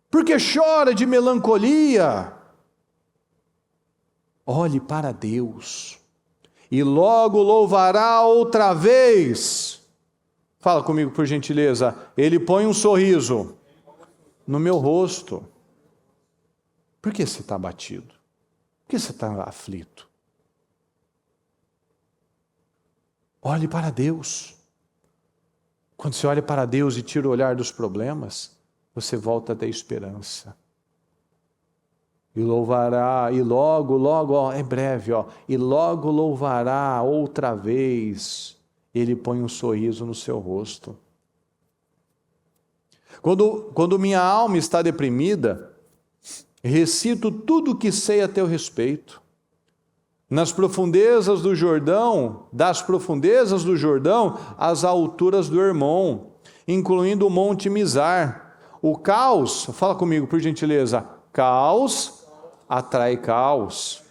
Por que chora de melancolia? Olhe para Deus e logo louvará outra vez. Fala comigo, por gentileza. Ele põe um sorriso no meu rosto. Por que você está abatido? Por que você está aflito? Olhe para Deus. Quando você olha para Deus e tira o olhar dos problemas, você volta a ter esperança. E louvará, e logo, é breve, e logo louvará outra vez. Ele põe um sorriso no seu rosto. Quando minha alma está deprimida, recito tudo o que sei a teu respeito. Das profundezas do Jordão, às alturas do Hermon, incluindo o Monte Mizar. O caos, fala comigo por gentileza, caos atrai caos.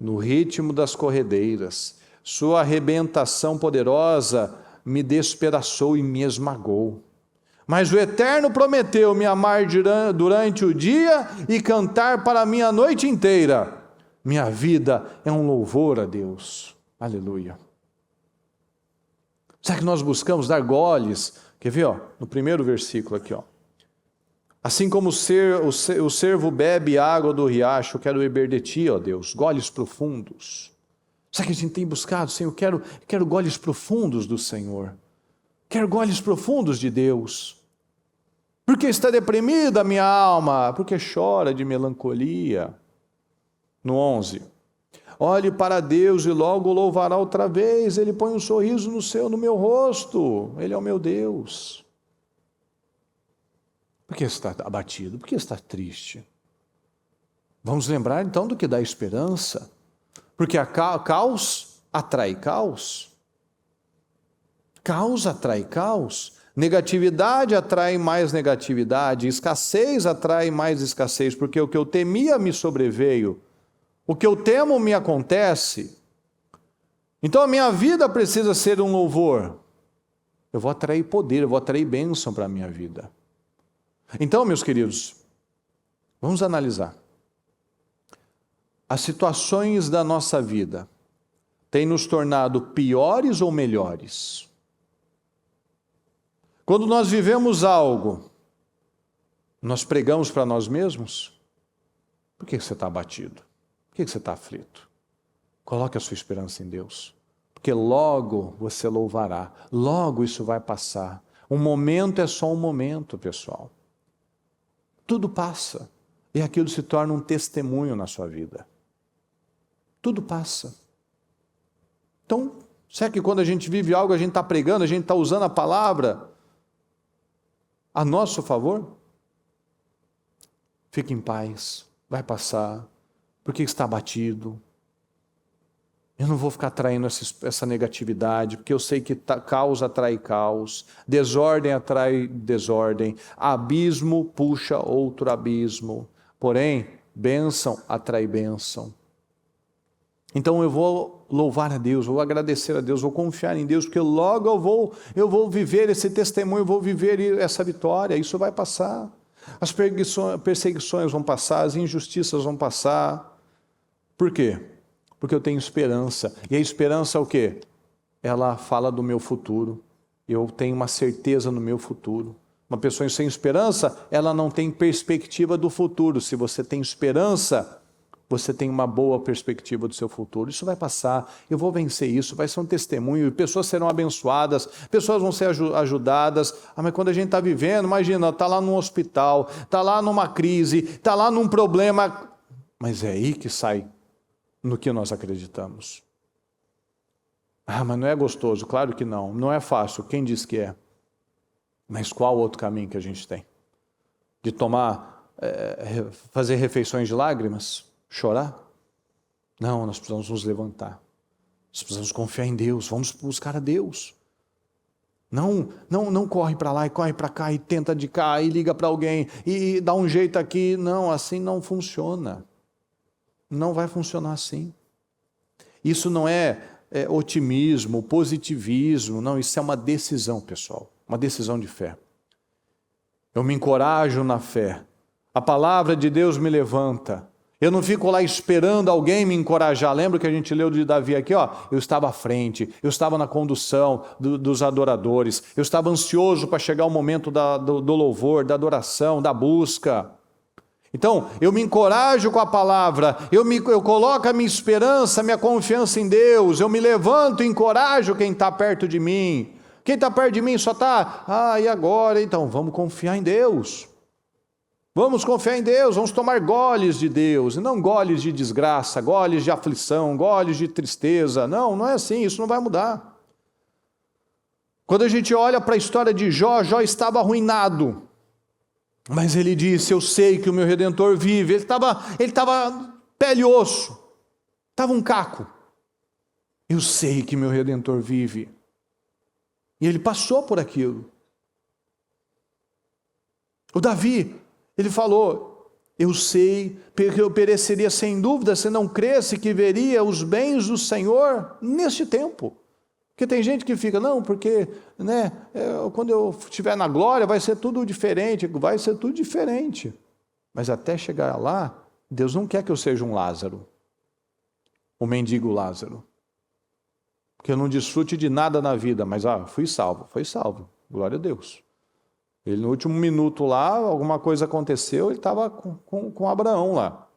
No ritmo das corredeiras, sua arrebentação poderosa me despedaçou e me esmagou. Mas o Eterno prometeu me amar durante o dia e cantar para mim a noite inteira. Minha vida é um louvor a Deus. Aleluia. Será que nós buscamos dar goles? Quer ver, no primeiro versículo aqui, Assim como o servo bebe água do riacho, eu quero beber de ti, ó Deus, goles profundos. Será que a gente tem buscado, Senhor? Quero goles profundos do Senhor. Quero goles profundos de Deus. Por que está deprimida a minha alma? Porque chora de melancolia. No 11. Olhe para Deus e logo louvará outra vez. Ele põe um sorriso no meu rosto. Ele é o meu Deus. Por que está abatido? Por que está triste? Vamos lembrar então do que dá esperança. Porque a caos atrai caos. Caos atrai caos. Negatividade atrai mais negatividade. Escassez atrai mais escassez. Porque o que eu temia me sobreveio. O que eu temo me acontece. Então a minha vida precisa ser um louvor. Eu vou atrair poder, eu vou atrair bênção para a minha vida. Então, meus queridos, vamos analisar. As situações da nossa vida têm nos tornado piores ou melhores? Quando nós vivemos algo, nós pregamos para nós mesmos? Por que você está abatido? Por que você está aflito? Coloque a sua esperança em Deus, porque logo você louvará, logo isso vai passar. Um momento é só um momento, pessoal. Tudo passa e aquilo se torna um testemunho na sua vida. Tudo passa. Então, será que quando a gente vive algo, a gente está pregando, a gente está usando a palavra a nosso favor? Fique em paz, vai passar. Por que está abatido? Eu não vou ficar atraindo essa negatividade, porque eu sei que caos atrai caos, desordem atrai desordem, abismo puxa outro abismo, porém, bênção atrai bênção. Então eu vou louvar a Deus, vou agradecer a Deus, vou confiar em Deus, porque logo eu vou viver esse testemunho, eu vou viver essa vitória, isso vai passar. As perseguições vão passar, as injustiças vão passar. Por quê? Porque eu tenho esperança. E a esperança é o quê? Ela fala do meu futuro. Eu tenho uma certeza no meu futuro. Uma pessoa sem esperança, ela não tem perspectiva do futuro. Se você tem esperança, você tem uma boa perspectiva do seu futuro. Isso vai passar, eu vou vencer isso, vai ser um testemunho, pessoas serão abençoadas, pessoas vão ser ajudadas. Mas quando a gente está vivendo, imagina, está lá num hospital, está lá numa crise, está lá num problema, mas é aí que sai no que nós acreditamos. Mas não é gostoso, claro que não, não é fácil, quem diz que é? Mas qual outro caminho que a gente tem? De fazer refeições de lágrimas? Chorar? Não, nós precisamos nos levantar. Nós precisamos confiar em Deus, vamos buscar a Deus. Não corre para lá e corre para cá e tenta de cá e liga para alguém e dá um jeito aqui. Não, assim não funciona. Não vai funcionar assim. Isso não é otimismo, positivismo, não, isso é uma decisão, pessoal, uma decisão de fé. Eu me encorajo na fé. A palavra de Deus me levanta. Eu não fico lá esperando alguém me encorajar. Lembra que a gente leu de Davi aqui? Eu estava à frente, eu estava na condução dos adoradores, eu estava ansioso para chegar o momento do louvor, da adoração, da busca. Então, eu me encorajo com a palavra, eu coloco a minha esperança, a minha confiança em Deus, eu me levanto e encorajo quem está perto de mim. Quem está perto de mim só está, e agora? Então, vamos confiar em Deus. Vamos confiar em Deus, vamos tomar goles de Deus, e não goles de desgraça, goles de aflição, goles de tristeza. Não é assim, isso não vai mudar. Quando a gente olha para a história de Jó, Jó estava arruinado. Mas ele disse, eu sei que o meu Redentor vive. Ele estava pele e osso, estava um caco. Eu sei que meu Redentor vive. E ele passou por aquilo. O Davi, ele falou, eu sei, porque eu pereceria sem dúvida se não cresce que veria os bens do Senhor neste tempo. Porque tem gente que fica, não, porque quando eu estiver na glória vai ser tudo diferente, Mas até chegar lá, Deus não quer que eu seja um Lázaro, um mendigo Lázaro. Que eu não desfrute de nada na vida, mas foi salvo, glória a Deus. Ele no último minuto lá, alguma coisa aconteceu, ele estava com Abraão lá.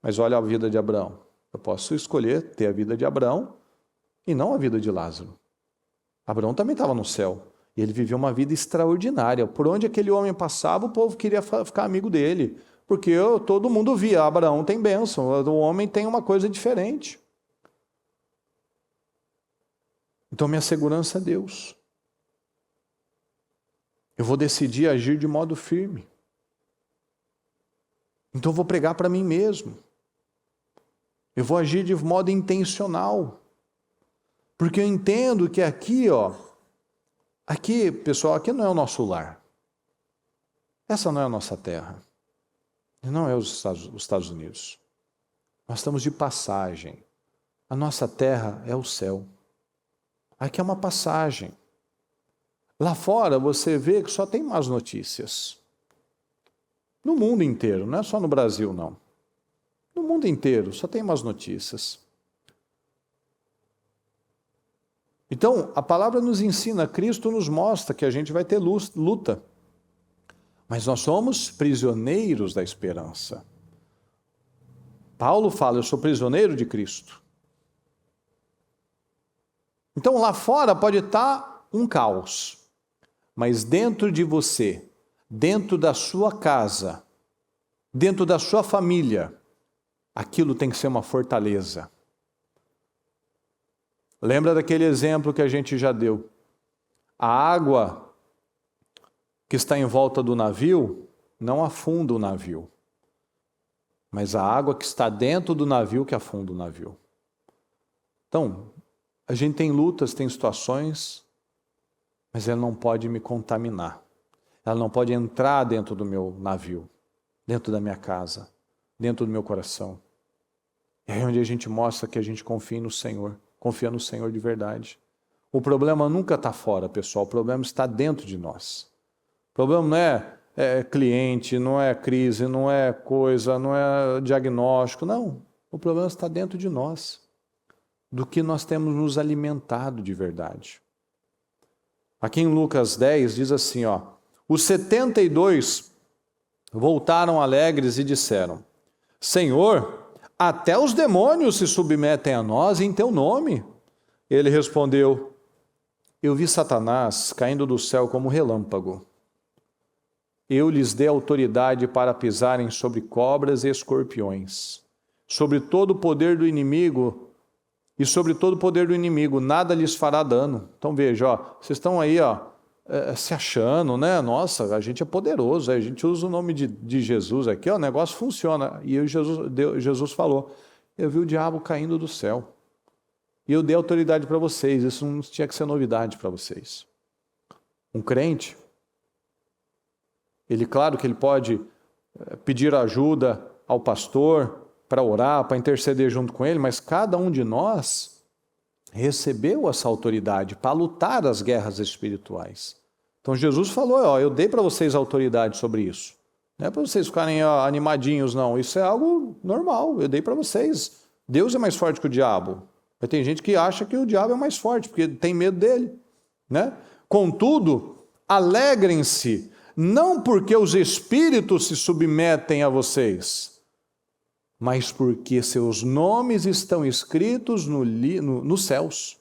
Mas olha a vida de Abraão. Eu posso escolher ter a vida de Abraão e não a vida de Lázaro. Abraão também estava no céu. E ele viveu uma vida extraordinária. Por onde aquele homem passava, o povo queria ficar amigo dele. Porque todo mundo via, Abraão tem bênção, o homem tem uma coisa diferente. Então minha segurança é Deus. Eu vou decidir agir de modo firme. Então eu vou pregar para mim mesmo. Eu vou agir de modo intencional. Porque eu entendo que aqui, pessoal, aqui não é o nosso lar. Essa não é a nossa terra. Não é os Estados Unidos. Nós estamos de passagem. A nossa terra é o céu. Aqui é uma passagem. Lá fora você vê que só tem más notícias. No mundo inteiro, não é só no Brasil, não. No mundo inteiro só tem más notícias. Então, a palavra nos ensina, Cristo nos mostra que a gente vai ter luta. Mas nós somos prisioneiros da esperança. Paulo fala, eu sou prisioneiro de Cristo. Então, lá fora pode estar um caos. Mas dentro de você, dentro da sua casa, dentro da sua família, aquilo tem que ser uma fortaleza. Lembra daquele exemplo que a gente já deu? A água que está em volta do navio não afunda o navio, mas a água que está dentro do navio que afunda o navio. Então, a gente tem lutas, tem situações, mas ela não pode me contaminar. Ela não pode entrar dentro do meu navio, dentro da minha casa, dentro do meu coração. É onde a gente mostra que a gente confia no Senhor, confia no Senhor de verdade. O problema nunca está fora, pessoal, o problema está dentro de nós. O problema não é cliente, não é crise, não é coisa, não é diagnóstico, não. O problema está dentro de nós, do que nós temos nos alimentado de verdade. Aqui em Lucas 10 diz assim, os 72 voltaram alegres e disseram, Senhor, até os demônios se submetem a nós em teu nome. Ele respondeu, eu vi Satanás caindo do céu como relâmpago. Eu lhes dei autoridade para pisarem sobre cobras e escorpiões, sobre todo o poder do inimigo, e sobre todo o poder do inimigo, nada lhes fará dano. Então veja, vocês estão aí se achando, né? Nossa, a gente é poderoso, a gente usa o nome de Jesus aqui, o negócio funciona. E Jesus falou, eu vi o diabo caindo do céu, e eu dei autoridade para vocês, isso não tinha que ser novidade para vocês. Um crente, claro que ele pode pedir ajuda ao pastor para orar, para interceder junto com ele, mas cada um de nós recebeu essa autoridade para lutar as guerras espirituais. Então Jesus falou, eu dei para vocês autoridade sobre isso. Não é para vocês ficarem animadinhos, não. Isso é algo normal, eu dei para vocês. Deus é mais forte que o diabo. Mas tem gente que acha que o diabo é mais forte, porque tem medo dele, né? Contudo, alegrem-se, não porque os espíritos se submetem a vocês, mas porque seus nomes estão escritos nos céus.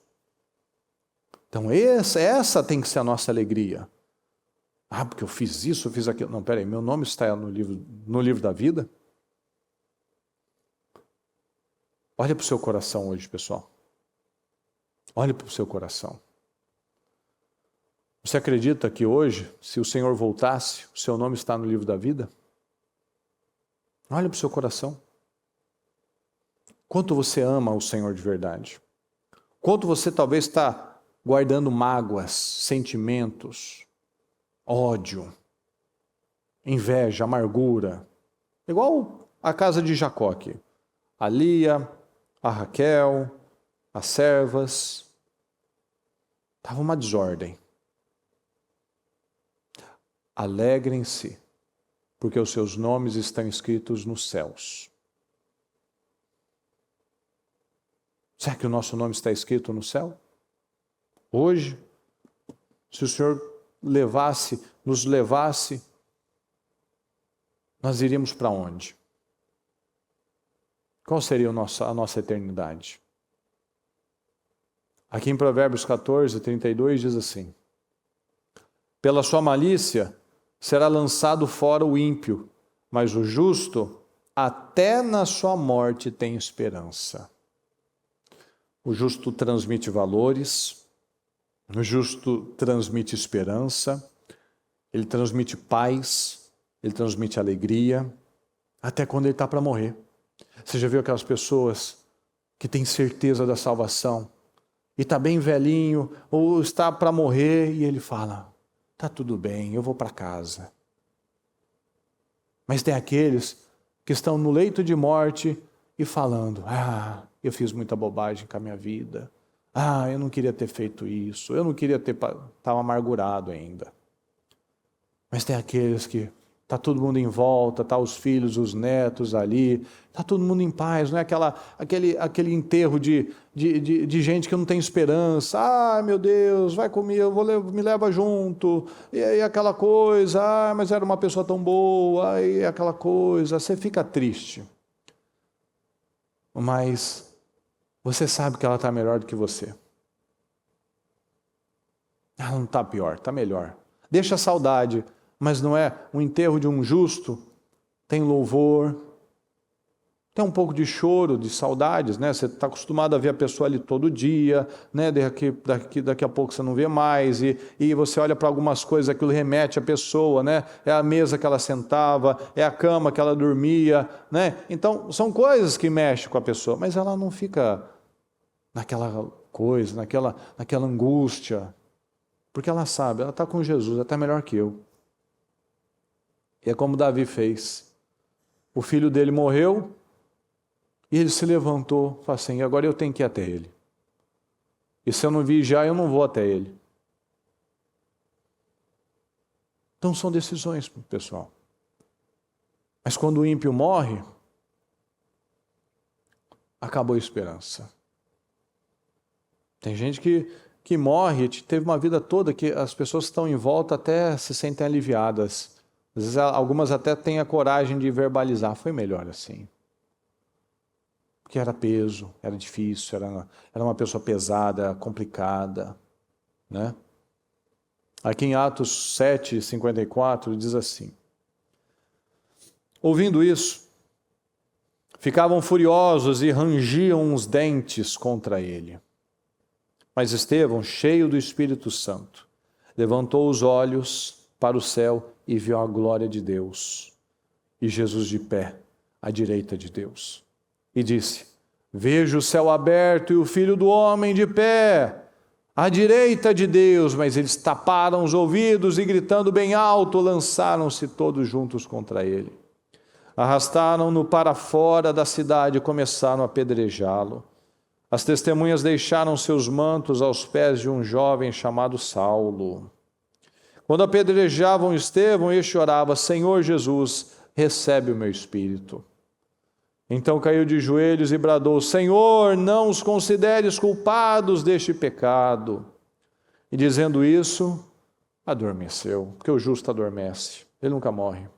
Então essa tem que ser a nossa alegria. Porque eu fiz isso, eu fiz aquilo. Não, peraí, meu nome está no livro da vida? Olha para o seu coração hoje, pessoal. Olha para o seu coração. Você acredita que hoje, se o Senhor voltasse, o seu nome está no livro da vida? Olha para o seu coração. Quanto você ama o Senhor de verdade? Quanto você talvez está guardando mágoas, sentimentos, ódio, inveja, amargura. Igual a casa de Jacó aqui. A Lia, a Raquel, as servas. Estava uma desordem. Alegrem-se, porque os seus nomes estão escritos nos céus. Será que o nosso nome está escrito no céu? Hoje, se o Senhor nos levasse, nós iríamos para onde? Qual seria a nossa eternidade? Aqui em Provérbios 14, 32 diz assim, pela sua malícia será lançado fora o ímpio, mas o justo até na sua morte tem esperança. O justo transmite valores, o justo transmite esperança, ele transmite paz, ele transmite alegria, até quando ele está para morrer. Você já viu aquelas pessoas que têm certeza da salvação e está bem velhinho ou está para morrer e ele fala, está tudo bem, eu vou para casa. Mas tem aqueles que estão no leito de morte e falando, eu fiz muita bobagem com a minha vida. Eu não queria ter feito isso. Eu não queria estava amargurado ainda. Mas tem aqueles que Está todo mundo em volta, tá os filhos, os netos ali, está todo mundo em paz, não é aquele enterro de gente que não tem esperança. Ah, meu Deus, vai comigo, me leva junto, e aí aquela coisa, ah, mas era uma pessoa tão boa, aí aquela coisa, você fica triste. Mas você sabe que ela está melhor do que você. Ela não está pior, está melhor. Deixa a saudade, mas não é o enterro de um justo, tem louvor, tem um pouco de choro, de saudades, né? Você está acostumado a ver a pessoa ali todo dia, né? Daqui a pouco você não vê mais, e você olha para algumas coisas, aquilo remete à pessoa, né? É a mesa que ela sentava, é a cama que ela dormia, né? Então, são coisas que mexem com a pessoa, mas ela não fica naquela coisa, naquela angústia, porque ela sabe, ela está com Jesus, ela está melhor que eu. E é como Davi fez. O filho dele morreu e ele se levantou e falou assim, agora eu tenho que ir até ele. E se eu não vigiar, eu não vou até ele. Então são decisões, pessoal. Mas quando o ímpio morre, acabou a esperança. Tem gente que morre, teve uma vida toda que as pessoas que estão em volta até se sentem aliviadas. Às vezes algumas até têm a coragem de verbalizar, foi melhor assim. Porque era peso, era difícil, era uma pessoa pesada, complicada, né? Aqui em Atos 7:54 diz assim: ouvindo isso, ficavam furiosos e rangiam os dentes contra ele. Mas Estevão, cheio do Espírito Santo, levantou os olhos para o céu e viu a glória de Deus e Jesus de pé à direita de Deus. E disse: vejo o céu aberto e o Filho do Homem de pé à direita de Deus. Mas eles taparam os ouvidos e, gritando bem alto, lançaram-se todos juntos contra ele. Arrastaram-no para fora da cidade e começaram a apedrejá-lo. As testemunhas deixaram seus mantos aos pés de um jovem chamado Saulo. Quando apedrejavam Estevão, este orava: Senhor Jesus, recebe o meu espírito. Então caiu de joelhos e bradou: Senhor, não os consideres culpados deste pecado. E dizendo isso, adormeceu, porque o justo adormece, ele nunca morre.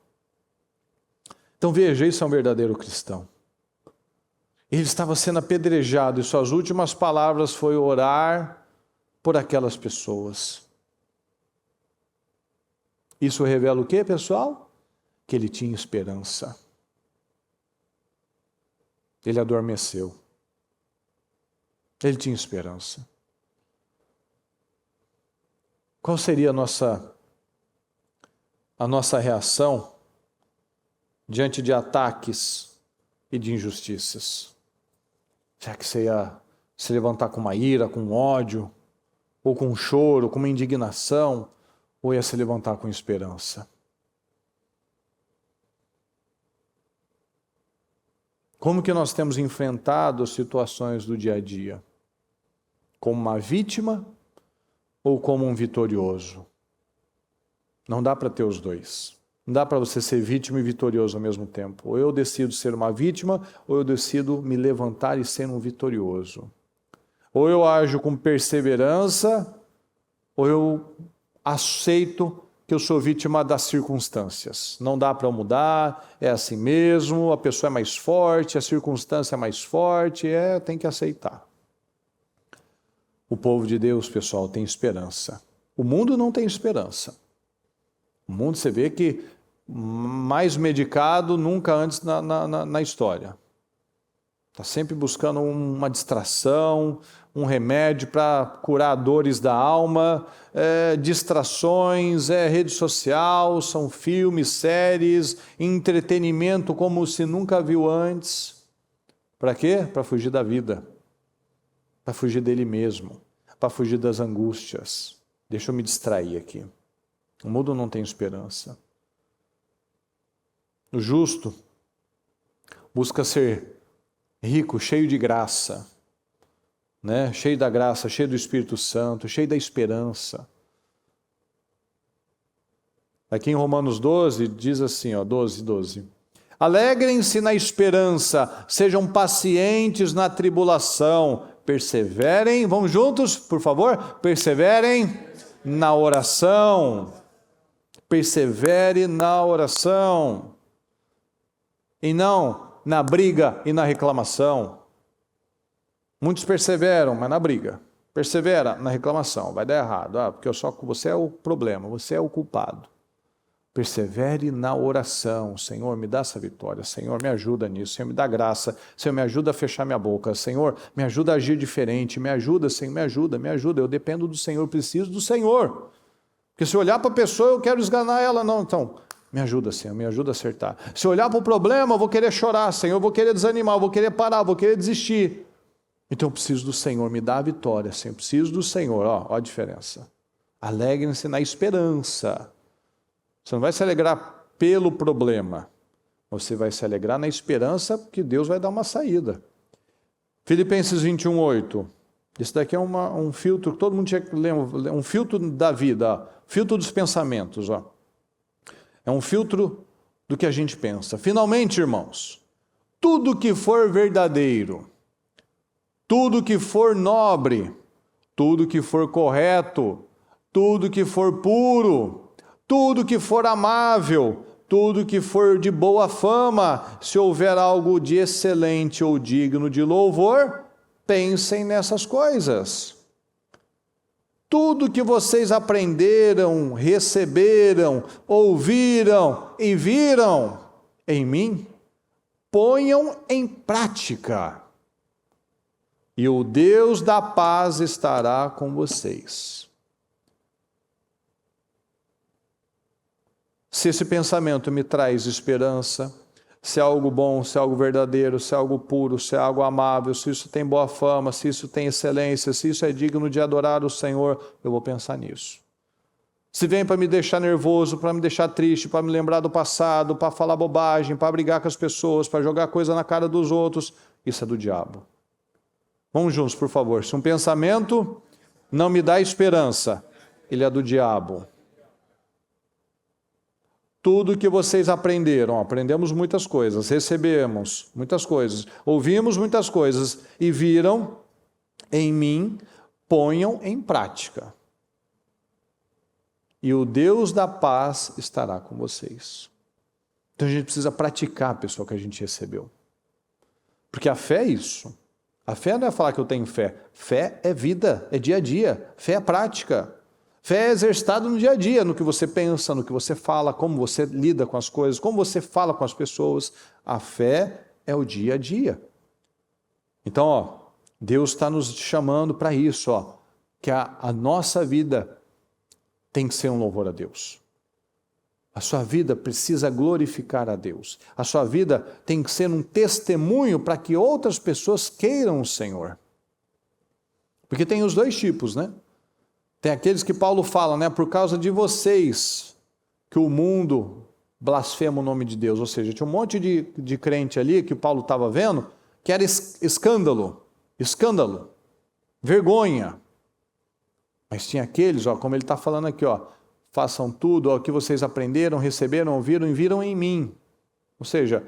Então veja, isso é um verdadeiro cristão. Ele estava sendo apedrejado e suas últimas palavras foi orar por aquelas pessoas. Isso revela o quê, pessoal? Que ele tinha esperança. Ele adormeceu. Ele tinha esperança. Qual seria a nossa reação diante de ataques e de injustiças? Será que você ia se levantar com uma ira, com ódio, ou com um choro, com uma indignação, ou ia se levantar com esperança? Como que nós temos enfrentado as situações do dia a dia? Como uma vítima ou como um vitorioso? Não dá para ter os dois. Não dá para você ser vítima e vitorioso ao mesmo tempo. Ou eu decido ser uma vítima, ou eu decido me levantar e ser um vitorioso. Ou eu ajo com perseverança, ou eu aceito que eu sou vítima das circunstâncias. Não dá para mudar, é assim mesmo, a pessoa é mais forte, a circunstância é mais forte, tem que aceitar. O povo de Deus, pessoal, tem esperança. O mundo não tem esperança. O mundo, você vê que mais medicado nunca antes na história. Está sempre buscando uma distração, um remédio para curar dores da alma, distrações, rede social, são filmes, séries, entretenimento como se nunca viu antes. Para quê? Para fugir da vida, para fugir dele mesmo, para fugir das angústias. Deixa eu me distrair aqui. O mundo não tem esperança. O justo busca ser rico, cheio de graça, né? Cheio da graça, cheio do Espírito Santo, cheio da esperança. Aqui em Romanos 12, diz assim, 12. Alegrem-se na esperança, sejam pacientes na tribulação, perseverem, vamos juntos, por favor? Perseverem na oração. Persevere na oração. E não na briga e na reclamação. Muitos perseveram, mas na briga. Persevera na reclamação, vai dar errado. Porque você é o problema, você é o culpado. Persevere na oração. Senhor, me dá essa vitória. Senhor, me ajuda nisso. Senhor, me dá graça. Senhor, me ajuda a fechar minha boca. Senhor, me ajuda a agir diferente. Me ajuda, Senhor, me ajuda. Eu dependo do Senhor, preciso do Senhor. Porque se eu olhar para a pessoa, eu quero esganar ela. Não, então, me ajuda, Senhor, me ajuda a acertar. Se eu olhar para o problema, eu vou querer chorar, Senhor, eu vou querer desanimar, eu vou querer parar, eu vou querer desistir. Então eu preciso do Senhor, me dá a vitória, Senhor, eu preciso do Senhor. Ó a diferença. Alegrem-se na esperança. Você não vai se alegrar pelo problema. Você vai se alegrar na esperança que Deus vai dar uma saída. Filipenses 21:8. Isso daqui é um filtro, todo mundo tinha que ler, um filtro da vida, filtro dos pensamentos. É um filtro do que a gente pensa. Finalmente, irmãos, tudo que for verdadeiro, tudo que for nobre, tudo que for correto, tudo que for puro, tudo que for amável, tudo que for de boa fama, se houver algo de excelente ou digno de louvor, pensem nessas coisas. Tudo que vocês aprenderam, receberam, ouviram e viram em mim, ponham em prática. E o Deus da paz estará com vocês. Se esse pensamento me traz esperança, se é algo bom, se é algo verdadeiro, se é algo puro, se é algo amável, se isso tem boa fama, se isso tem excelência, se isso é digno de adorar o Senhor, eu vou pensar nisso. Se vem para me deixar nervoso, para me deixar triste, para me lembrar do passado, para falar bobagem, para brigar com as pessoas, para jogar coisa na cara dos outros, isso é do diabo. Vamos juntos, por favor. Se um pensamento não me dá esperança, ele é do diabo. Tudo que vocês aprenderam, aprendemos muitas coisas, recebemos muitas coisas, ouvimos muitas coisas e viram em mim, ponham em prática. E o Deus da paz estará com vocês. Então a gente precisa praticar, pessoal, o que a gente recebeu. Porque a fé é isso. A fé não é falar que eu tenho fé. Fé é vida, é dia a dia. Fé é prática. Fé é exercitada no dia a dia, no que você pensa, no que você fala, como você lida com as coisas, como você fala com as pessoas. A fé é o dia a dia. Então, Deus está nos chamando para isso, que a nossa vida tem que ser um louvor a Deus. A sua vida precisa glorificar a Deus. A sua vida tem que ser um testemunho para que outras pessoas queiram o Senhor. Porque tem os dois tipos, né? Tem aqueles que Paulo fala, né? Por causa de vocês que o mundo blasfema o nome de Deus. Ou seja, tinha um monte de crente ali que o Paulo estava vendo que era escândalo, vergonha. Mas tinha aqueles, como ele está falando aqui, façam tudo o que vocês aprenderam, receberam, ouviram e viram em mim. Ou seja,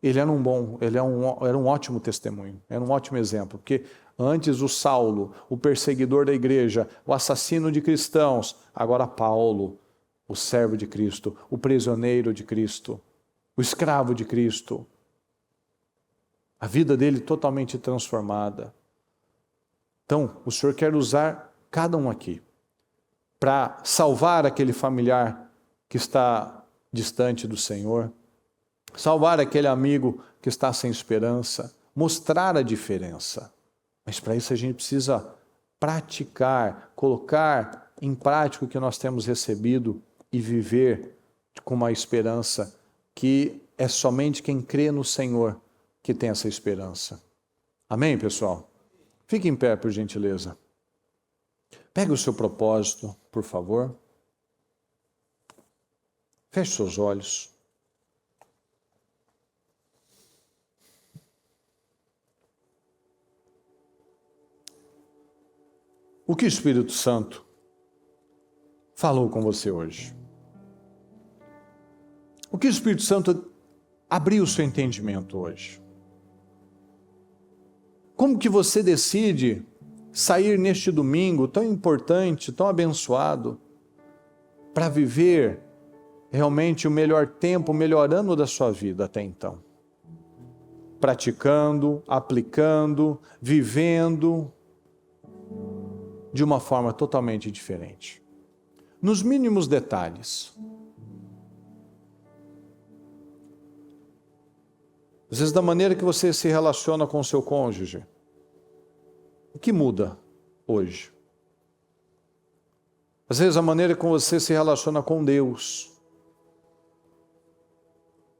ele era um ótimo testemunho, era um ótimo exemplo, porque antes o Saulo, o perseguidor da igreja, o assassino de cristãos, agora Paulo, o servo de Cristo, o prisioneiro de Cristo, o escravo de Cristo. A vida dele totalmente transformada. Então, o Senhor quer usar cada um aqui para salvar aquele familiar que está distante do Senhor, salvar aquele amigo que está sem esperança, mostrar a diferença. Mas para isso a gente precisa praticar, colocar em prática o que nós temos recebido e viver com uma esperança que é somente quem crê no Senhor que tem essa esperança. Amém, pessoal? Fique em pé, por gentileza. Pegue o seu propósito, por favor. Feche seus olhos. O que o Espírito Santo falou com você hoje? O que o Espírito Santo abriu o seu entendimento hoje? Como que você decide sair neste domingo tão importante, tão abençoado, para viver realmente o melhor tempo, o melhor ano da sua vida até então? Praticando, aplicando, vivendo de uma forma totalmente diferente. Nos mínimos detalhes. Às vezes da maneira que você se relaciona com o seu cônjuge. O que muda hoje? Às vezes a maneira como você se relaciona com Deus.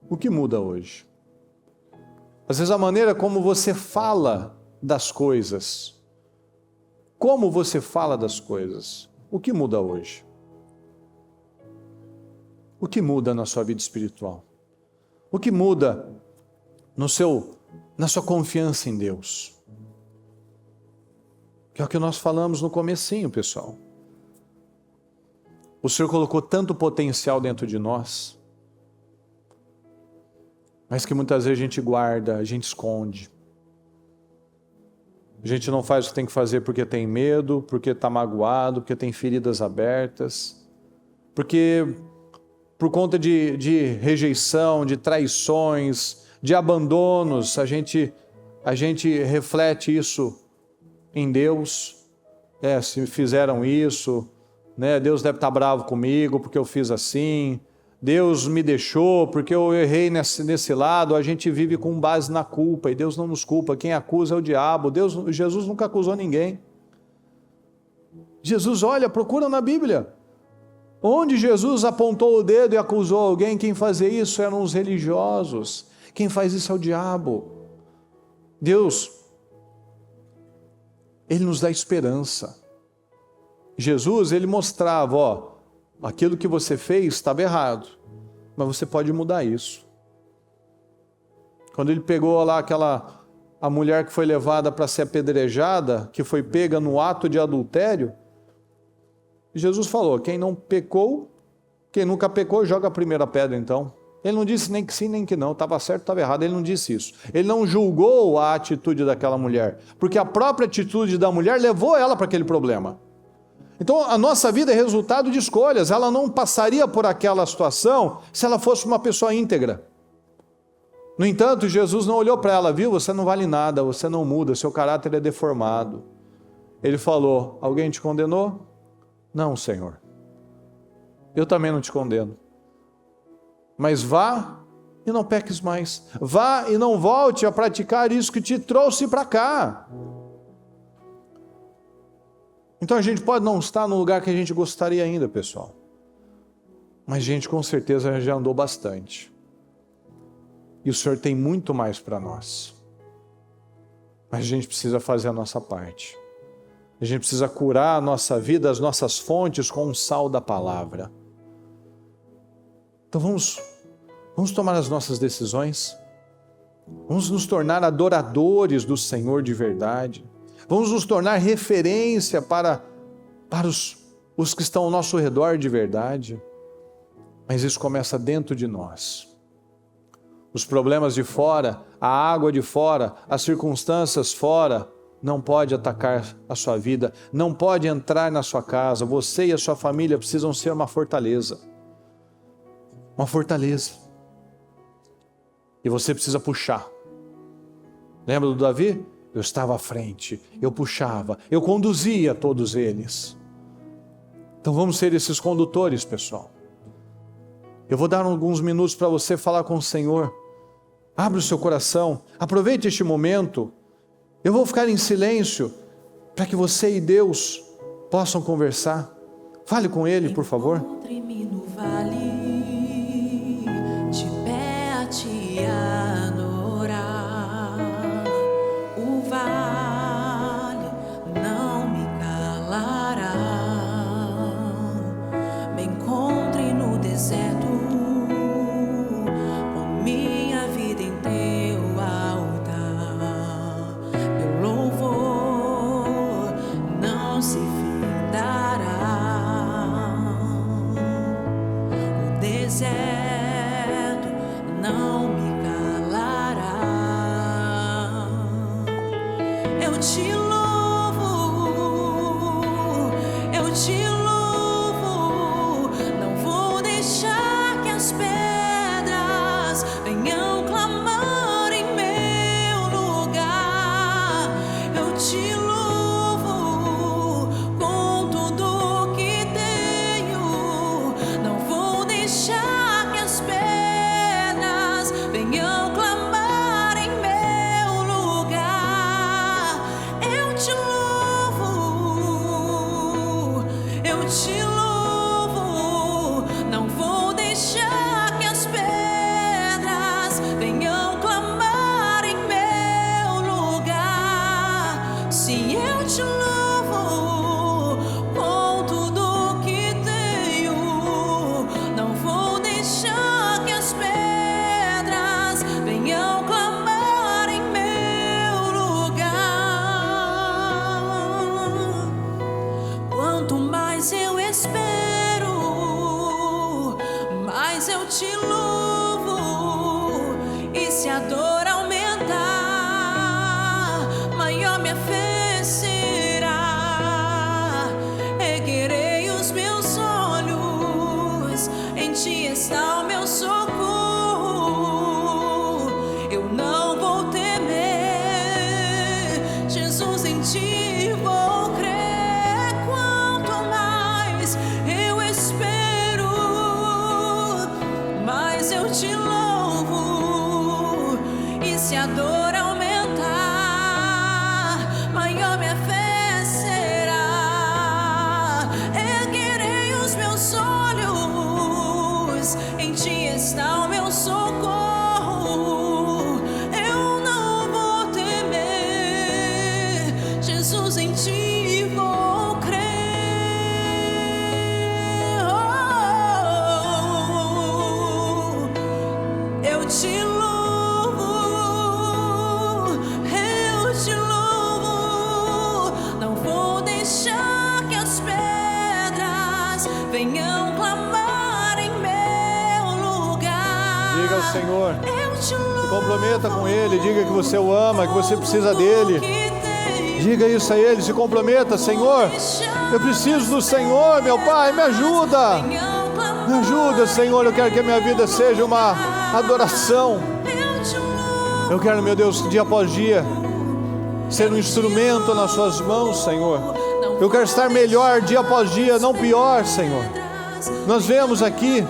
O que muda hoje? Às vezes a maneira como você fala das coisas. Como você fala das coisas? O que muda hoje? O que muda na sua vida espiritual? O que muda na sua confiança em Deus? Que é o que nós falamos no comecinho, pessoal. O Senhor colocou tanto potencial dentro de nós, mas que muitas vezes a gente guarda, a gente esconde. A gente não faz o que tem que fazer porque tem medo, porque está magoado, porque tem feridas abertas, porque por conta de rejeição, de traições, de abandonos, a gente reflete isso em Deus. Se fizeram isso, né? Deus deve estar bravo comigo porque eu fiz assim. Deus me deixou porque eu errei nesse lado. A gente vive com base na culpa e Deus não nos culpa. Quem acusa é o diabo. Jesus nunca acusou ninguém. Jesus, olha, procura na Bíblia. Onde Jesus apontou o dedo e acusou alguém, quem fazia isso eram os religiosos. Quem faz isso é o diabo. Deus, Ele nos dá esperança. Jesus, Ele mostrava, aquilo que você fez estava errado, mas você pode mudar isso. Quando Ele pegou lá a mulher que foi levada para ser apedrejada, que foi pega no ato de adultério, Jesus falou, quem não pecou, quem nunca pecou, joga a primeira pedra então. Ele não disse nem que sim, nem que não, estava certo, estava errado, ele não disse isso. Ele não julgou a atitude daquela mulher, porque a própria atitude da mulher levou ela para aquele problema. Então a nossa vida é resultado de escolhas, ela não passaria por aquela situação se ela fosse uma pessoa íntegra. No entanto, Jesus não olhou para ela, viu, você não vale nada, você não muda, seu caráter é deformado. Ele falou, alguém te condenou? Não, Senhor, eu também não te condeno, mas vá e não peques mais, vá e não volte a praticar isso que te trouxe para cá. Então a gente pode não estar no lugar que a gente gostaria ainda, pessoal, mas a gente com certeza já andou bastante, e o Senhor tem muito mais para nós, mas a gente precisa fazer a nossa parte. A gente precisa curar a nossa vida, as nossas fontes com o sal da palavra. Então vamos tomar as nossas decisões. Vamos nos tornar adoradores do Senhor de verdade. Vamos nos tornar referência para os que estão ao nosso redor de verdade. Mas isso começa dentro de nós. Os problemas de fora, a água de fora, as circunstâncias fora, não pode atacar a sua vida, não pode entrar na sua casa. Você e a sua família precisam ser uma fortaleza. Uma fortaleza. E você precisa puxar. Lembra do Davi? Eu estava à frente, eu puxava, eu conduzia todos eles. Então vamos ser esses condutores, pessoal. Eu vou dar alguns minutos para você falar com o Senhor. Abra o seu coração, aproveite este momento. Eu vou ficar em silêncio para que você e Deus possam conversar. Fale com Ele, por favor. Encontre-me no vale, de pé a te adorar. O vale não me calará. Me encontre no deserto, com minha vida em teu altar. Meu louvor não se findará. O deserto te louvo, eu te louvo. Não vou deixar que as pedras venham clamar em meu lugar. Eu te louvo com tudo que tenho. Não vou deixar que as pedras venham clamar em meu lugar. Eu te louvo, eu te louvo. Não vou deixar que as pedras venham clamar em meu lugar. Se eu te louvo com tudo que tenho, não vou deixar que as pedras venham clamar em meu lugar. Quanto mais eu espero, mais eu te louvo. E se a dor aumentar, maior minha fé será. Erguerei os meus olhos, em ti está o meu socorro. Eu não vou temer, Jesus, em ti vou crer. Quanto mais eu espero, mais eu te louvo. E se a dor aumentar, maior minha fé será. Erguerei os meus olhos, em ti está o meu socorro. Eu não vou temer, Jesus, em ti vou crer. Eu te louvo, eu te louvo. Não vou deixar que as pedras venham clamar em meu lugar. Diga ao Senhor, Eu te se louvo comprometa com Ele, diga que você o ama, que você precisa dele. que tenho. Diga isso a Ele, se comprometa. Senhor, eu preciso do Senhor, meu Pai, me ajuda. Venham clamar. Me ajuda, Senhor, eu quero que a minha vida seja uma adoração. Eu te louvo. Eu quero, meu Deus, dia após dia, ser um instrumento nas suas mãos, Senhor. Eu quero estar melhor dia após dia, não pior, Senhor. Nós vemos aqui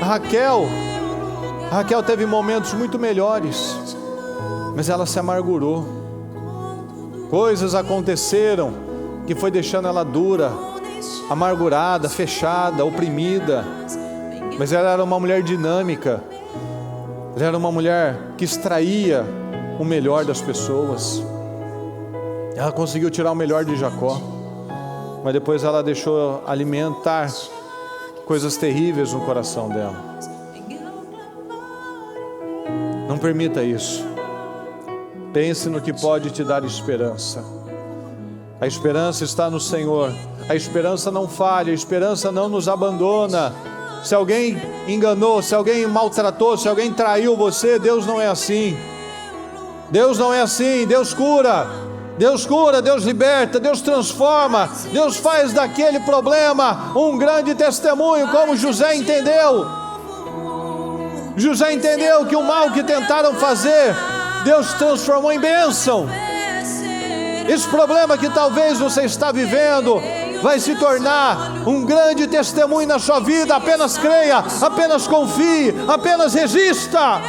a Raquel. A Raquel teve momentos muito melhores, mas ela se amargurou. Coisas aconteceram que foi deixando ela dura, amargurada, fechada, oprimida. Mas ela era uma mulher dinâmica. Ela era uma mulher que extraía o melhor das pessoas. Ela conseguiu tirar o melhor de Jacó, mas depois ela deixou alimentar coisas terríveis no coração dela. Não permita isso. Pense no que pode te dar esperança. A esperança está no Senhor. A esperança não falha, a esperança não nos abandona. Se alguém enganou, se alguém maltratou, se alguém traiu você, Deus não é assim. Deus não é assim. Deus cura, Deus liberta, Deus transforma, Deus faz daquele problema um grande testemunho, como José entendeu. José entendeu que o mal que tentaram fazer, Deus transformou em bênção. Esse problema que talvez você está vivendo vai se tornar um grande testemunho na sua vida. Apenas creia, apenas confie, apenas resista,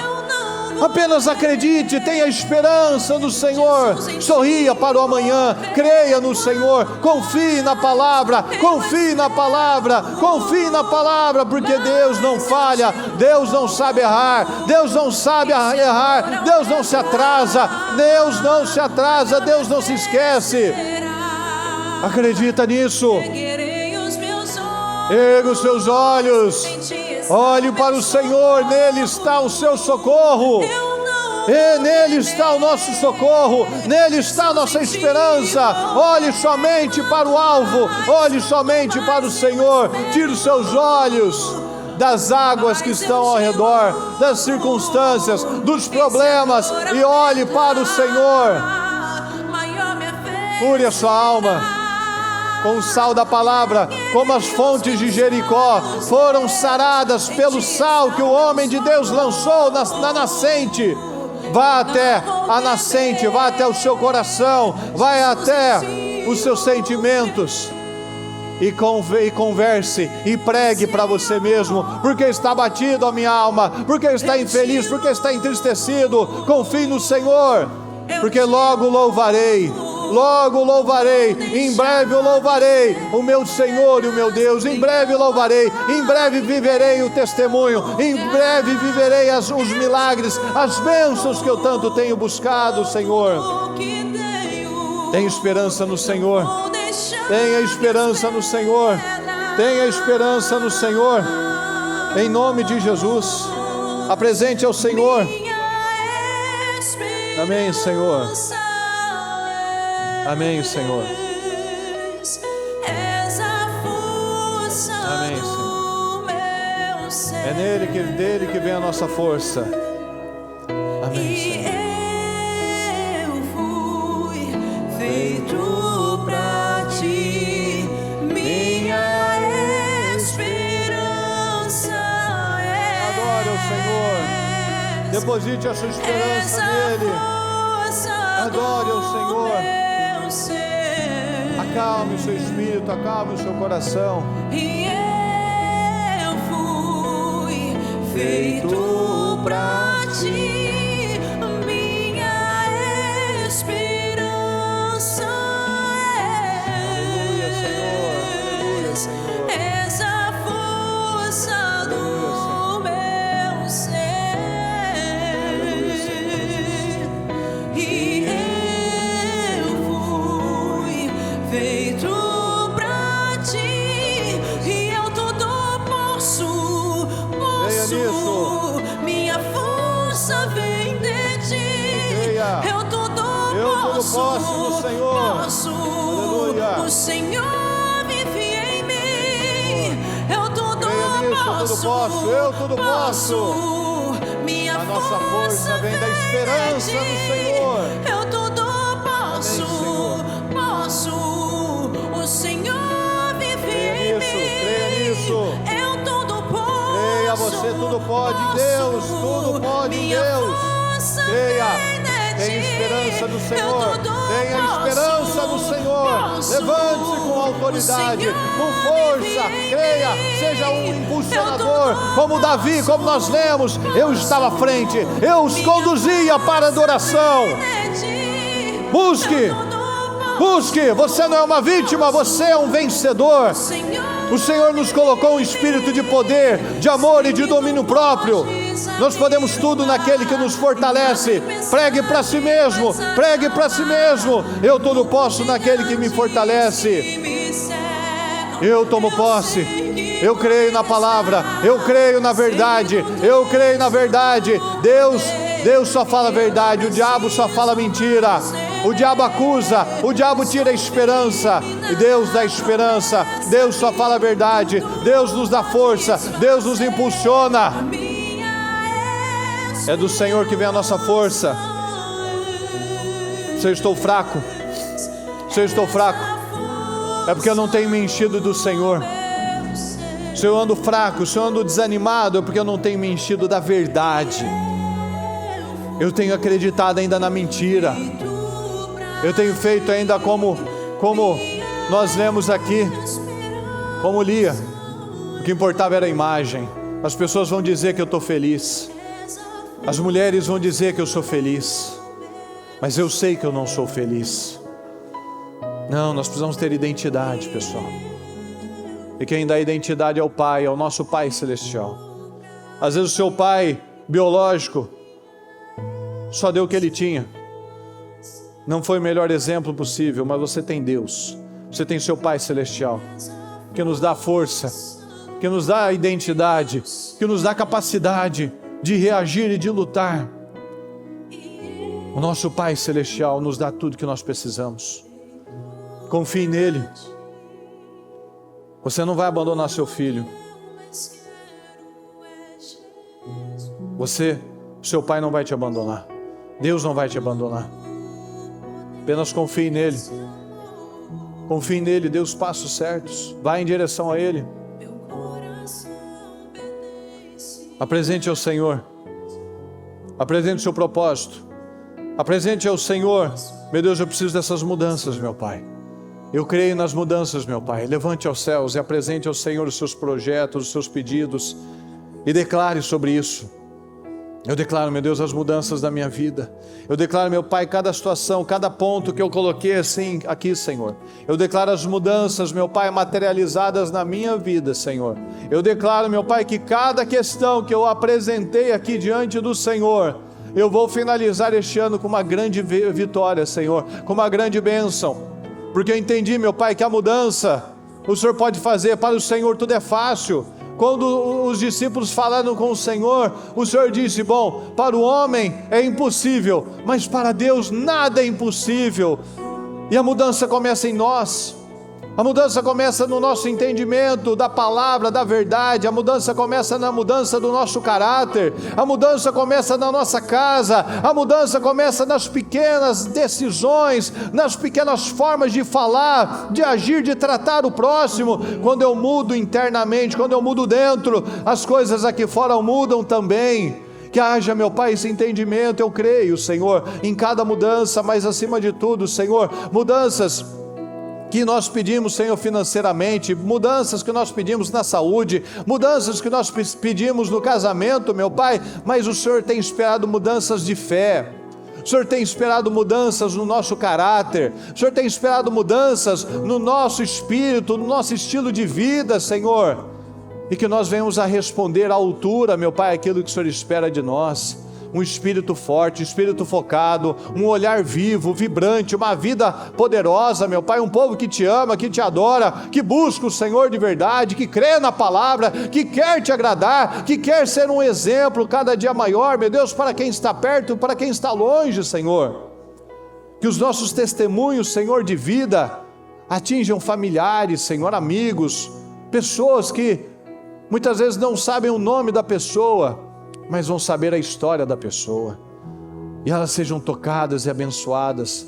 apenas acredite, tenha esperança no Senhor, sorria para o amanhã, creia no Senhor, confie na palavra, confie na palavra, confie na palavra, porque Deus não falha, Deus não sabe errar, Deus não sabe errar, Deus não se atrasa, Deus não se atrasa, Deus não se esquece. Acredita nisso. Erga os seus olhos, olhe para o Senhor, nele está o seu socorro. E nele está o nosso socorro, nele está a nossa esperança. Olhe somente para o alvo, olhe somente para o Senhor. Tire os seus olhos das águas que estão ao redor, das circunstâncias, dos problemas, e olhe para o Senhor. Maior minha Cure a sua alma com o sal da palavra, como as fontes de Jericó foram saradas pelo sal que o homem de Deus lançou na nascente. Vá até a nascente, vá até o seu coração, vai até os seus sentimentos e converse e pregue para você mesmo. Porque está abatido a minha alma, porque está infeliz, porque está entristecido. Confie no Senhor, porque logo louvarei, em breve eu louvarei o meu Senhor e o meu Deus. Em breve louvarei, em breve viverei o testemunho, em breve viverei os milagres, as bênçãos que eu tanto tenho buscado, Senhor. Tenha esperança no Senhor, tenha esperança no Senhor, tenha esperança no Senhor, em nome de Jesus. Apresente ao Senhor. Amém, Senhor. Amém, Senhor. Amém, Senhor. É dele que vem a nossa força. Amém, Senhor. Eu fui feito pra ti, minha esperança é. Adore o Senhor. Deposite a sua esperança nele. Adore o Senhor. Acalme o seu espírito, acalme o seu coração. E eu fui feito pra ti, minha esperança Aleluia, Senhor. Aleluia, Senhor. és a força do meu ser. Aleluia, Senhor. E feito pra ti, e eu tudo posso. Minha força vem de ti. Eu tudo posso no Senhor. Aleluia. O Senhor vive em mim. Eu tudo posso. Eu tudo posso. Minha a nossa força vem da esperança no Senhor. Eu tudo posso. O Senhor vive em mim. Creia nisso. Eu tudo posso. Creia, você tudo pode. Deus, tudo pode. Deus. Creia. Tenha esperança no Senhor. Tenha esperança no Senhor. Levante-se com autoridade, com força. Creia. Seja um impulsionador. Como Davi, como nós lemos. Eu estava à frente. Eu os conduzia para a adoração. Busque. Busque, você não é uma vítima, você é um vencedor. O Senhor nos colocou um espírito de poder, de amor e de domínio próprio. Nós podemos tudo naquele que nos fortalece. Pregue para si mesmo, pregue para si mesmo. Eu tudo posso naquele que me fortalece. Eu tomo posse. Eu creio na palavra, eu creio na verdade, eu creio na verdade. Deus só fala a verdade, o diabo só fala mentira. O diabo acusa, o diabo tira a esperança, e Deus dá esperança. Deus só fala a verdade, Deus nos dá força, Deus nos impulsiona. É do Senhor que vem a nossa força. Se eu estou fraco, é porque eu não tenho me enchido do Senhor. Se eu ando fraco, se eu ando desanimado, é porque eu não tenho me enchido da verdade. Eu tenho acreditado ainda na mentira. Eu tenho feito ainda como nós lemos aqui, como Lia. O que importava era a imagem. As pessoas vão dizer que eu estou feliz. As mulheres vão dizer que eu sou feliz. Mas eu sei que eu não sou feliz. Não, nós precisamos ter identidade, pessoal. E quem dá identidade é o Pai, é o nosso Pai Celestial. Às vezes o seu pai biológico só deu o que ele tinha. Não foi o melhor exemplo possível, mas você tem Deus. Você tem seu Pai Celestial, que nos dá força, que nos dá identidade, que nos dá capacidade de reagir e de lutar. O nosso Pai Celestial nos dá tudo que nós precisamos. Confie nele. Você não vai abandonar seu filho. Seu pai não vai te abandonar. Deus não vai te abandonar. Apenas confie nele. Confie nele, dê os passos certos, vá em direção a ele. Meu coração pertence. Apresente ao Senhor, apresente o seu propósito, apresente ao Senhor. Meu Deus, eu preciso dessas mudanças, meu Pai. Eu creio nas mudanças, meu Pai. Levante aos céus e apresente ao Senhor os seus projetos, os seus pedidos e declare sobre isso. Eu declaro, meu Deus, as mudanças da minha vida. Eu declaro, meu Pai, cada situação, cada ponto que eu coloquei assim aqui, Senhor. Eu declaro as mudanças, meu Pai, materializadas na minha vida, Senhor. Eu declaro, meu Pai, que cada questão que eu apresentei aqui diante do Senhor, eu vou finalizar este ano com uma grande vitória, Senhor, com uma grande bênção. Porque eu entendi, meu Pai, que a mudança o Senhor pode fazer. Para o Senhor tudo é fácil. Quando os discípulos falaram com o Senhor disse, bom, para o homem é impossível, mas para Deus nada é impossível. E a mudança começa em nós. A mudança começa no nosso entendimento da palavra, da verdade. A mudança começa na mudança do nosso caráter. A mudança começa na nossa casa. A mudança começa nas pequenas decisões, nas pequenas formas de falar, de agir, de tratar o próximo. Quando eu mudo internamente, quando eu mudo dentro, as coisas aqui fora mudam também. Que haja, meu Pai, esse entendimento. Eu creio, Senhor, em cada mudança, mas acima de tudo, Senhor, mudanças que nós pedimos, Senhor, financeiramente, mudanças que nós pedimos na saúde, mudanças que nós pedimos no casamento, meu Pai, mas o Senhor tem esperado mudanças de fé. O Senhor tem esperado mudanças no nosso caráter, o Senhor tem esperado mudanças no nosso espírito, no nosso estilo de vida, Senhor, e que nós venhamos a responder à altura, meu Pai, aquilo que o Senhor espera de nós. Um espírito forte, um espírito focado, um olhar vivo, vibrante, uma vida poderosa, meu Pai, um povo que te ama, que te adora, que busca o Senhor de verdade, que crê na palavra, que quer te agradar, que quer ser um exemplo cada dia maior, meu Deus, para quem está perto, para quem está longe, Senhor. Que os nossos testemunhos, Senhor, de vida atinjam familiares, Senhor, amigos, pessoas que muitas vezes não sabem o nome da pessoa, mas vão saber a história da pessoa, e elas sejam tocadas e abençoadas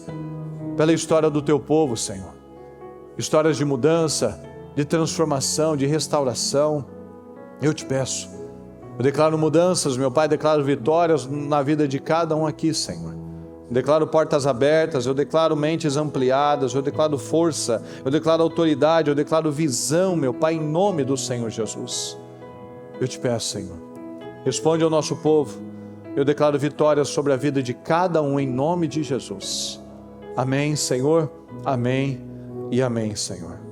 pela história do teu povo, Senhor. Histórias de mudança, de transformação, de restauração. Eu te peço, eu declaro mudanças, meu Pai, declaro vitórias na vida de cada um aqui, Senhor. Eu declaro portas abertas, eu declaro mentes ampliadas, eu declaro força, eu declaro autoridade, eu declaro visão, meu Pai, em nome do Senhor Jesus. Eu te peço, Senhor, responde ao nosso povo. Eu declaro vitória sobre a vida de cada um em nome de Jesus. Amém, Senhor. Amém e amém, Senhor.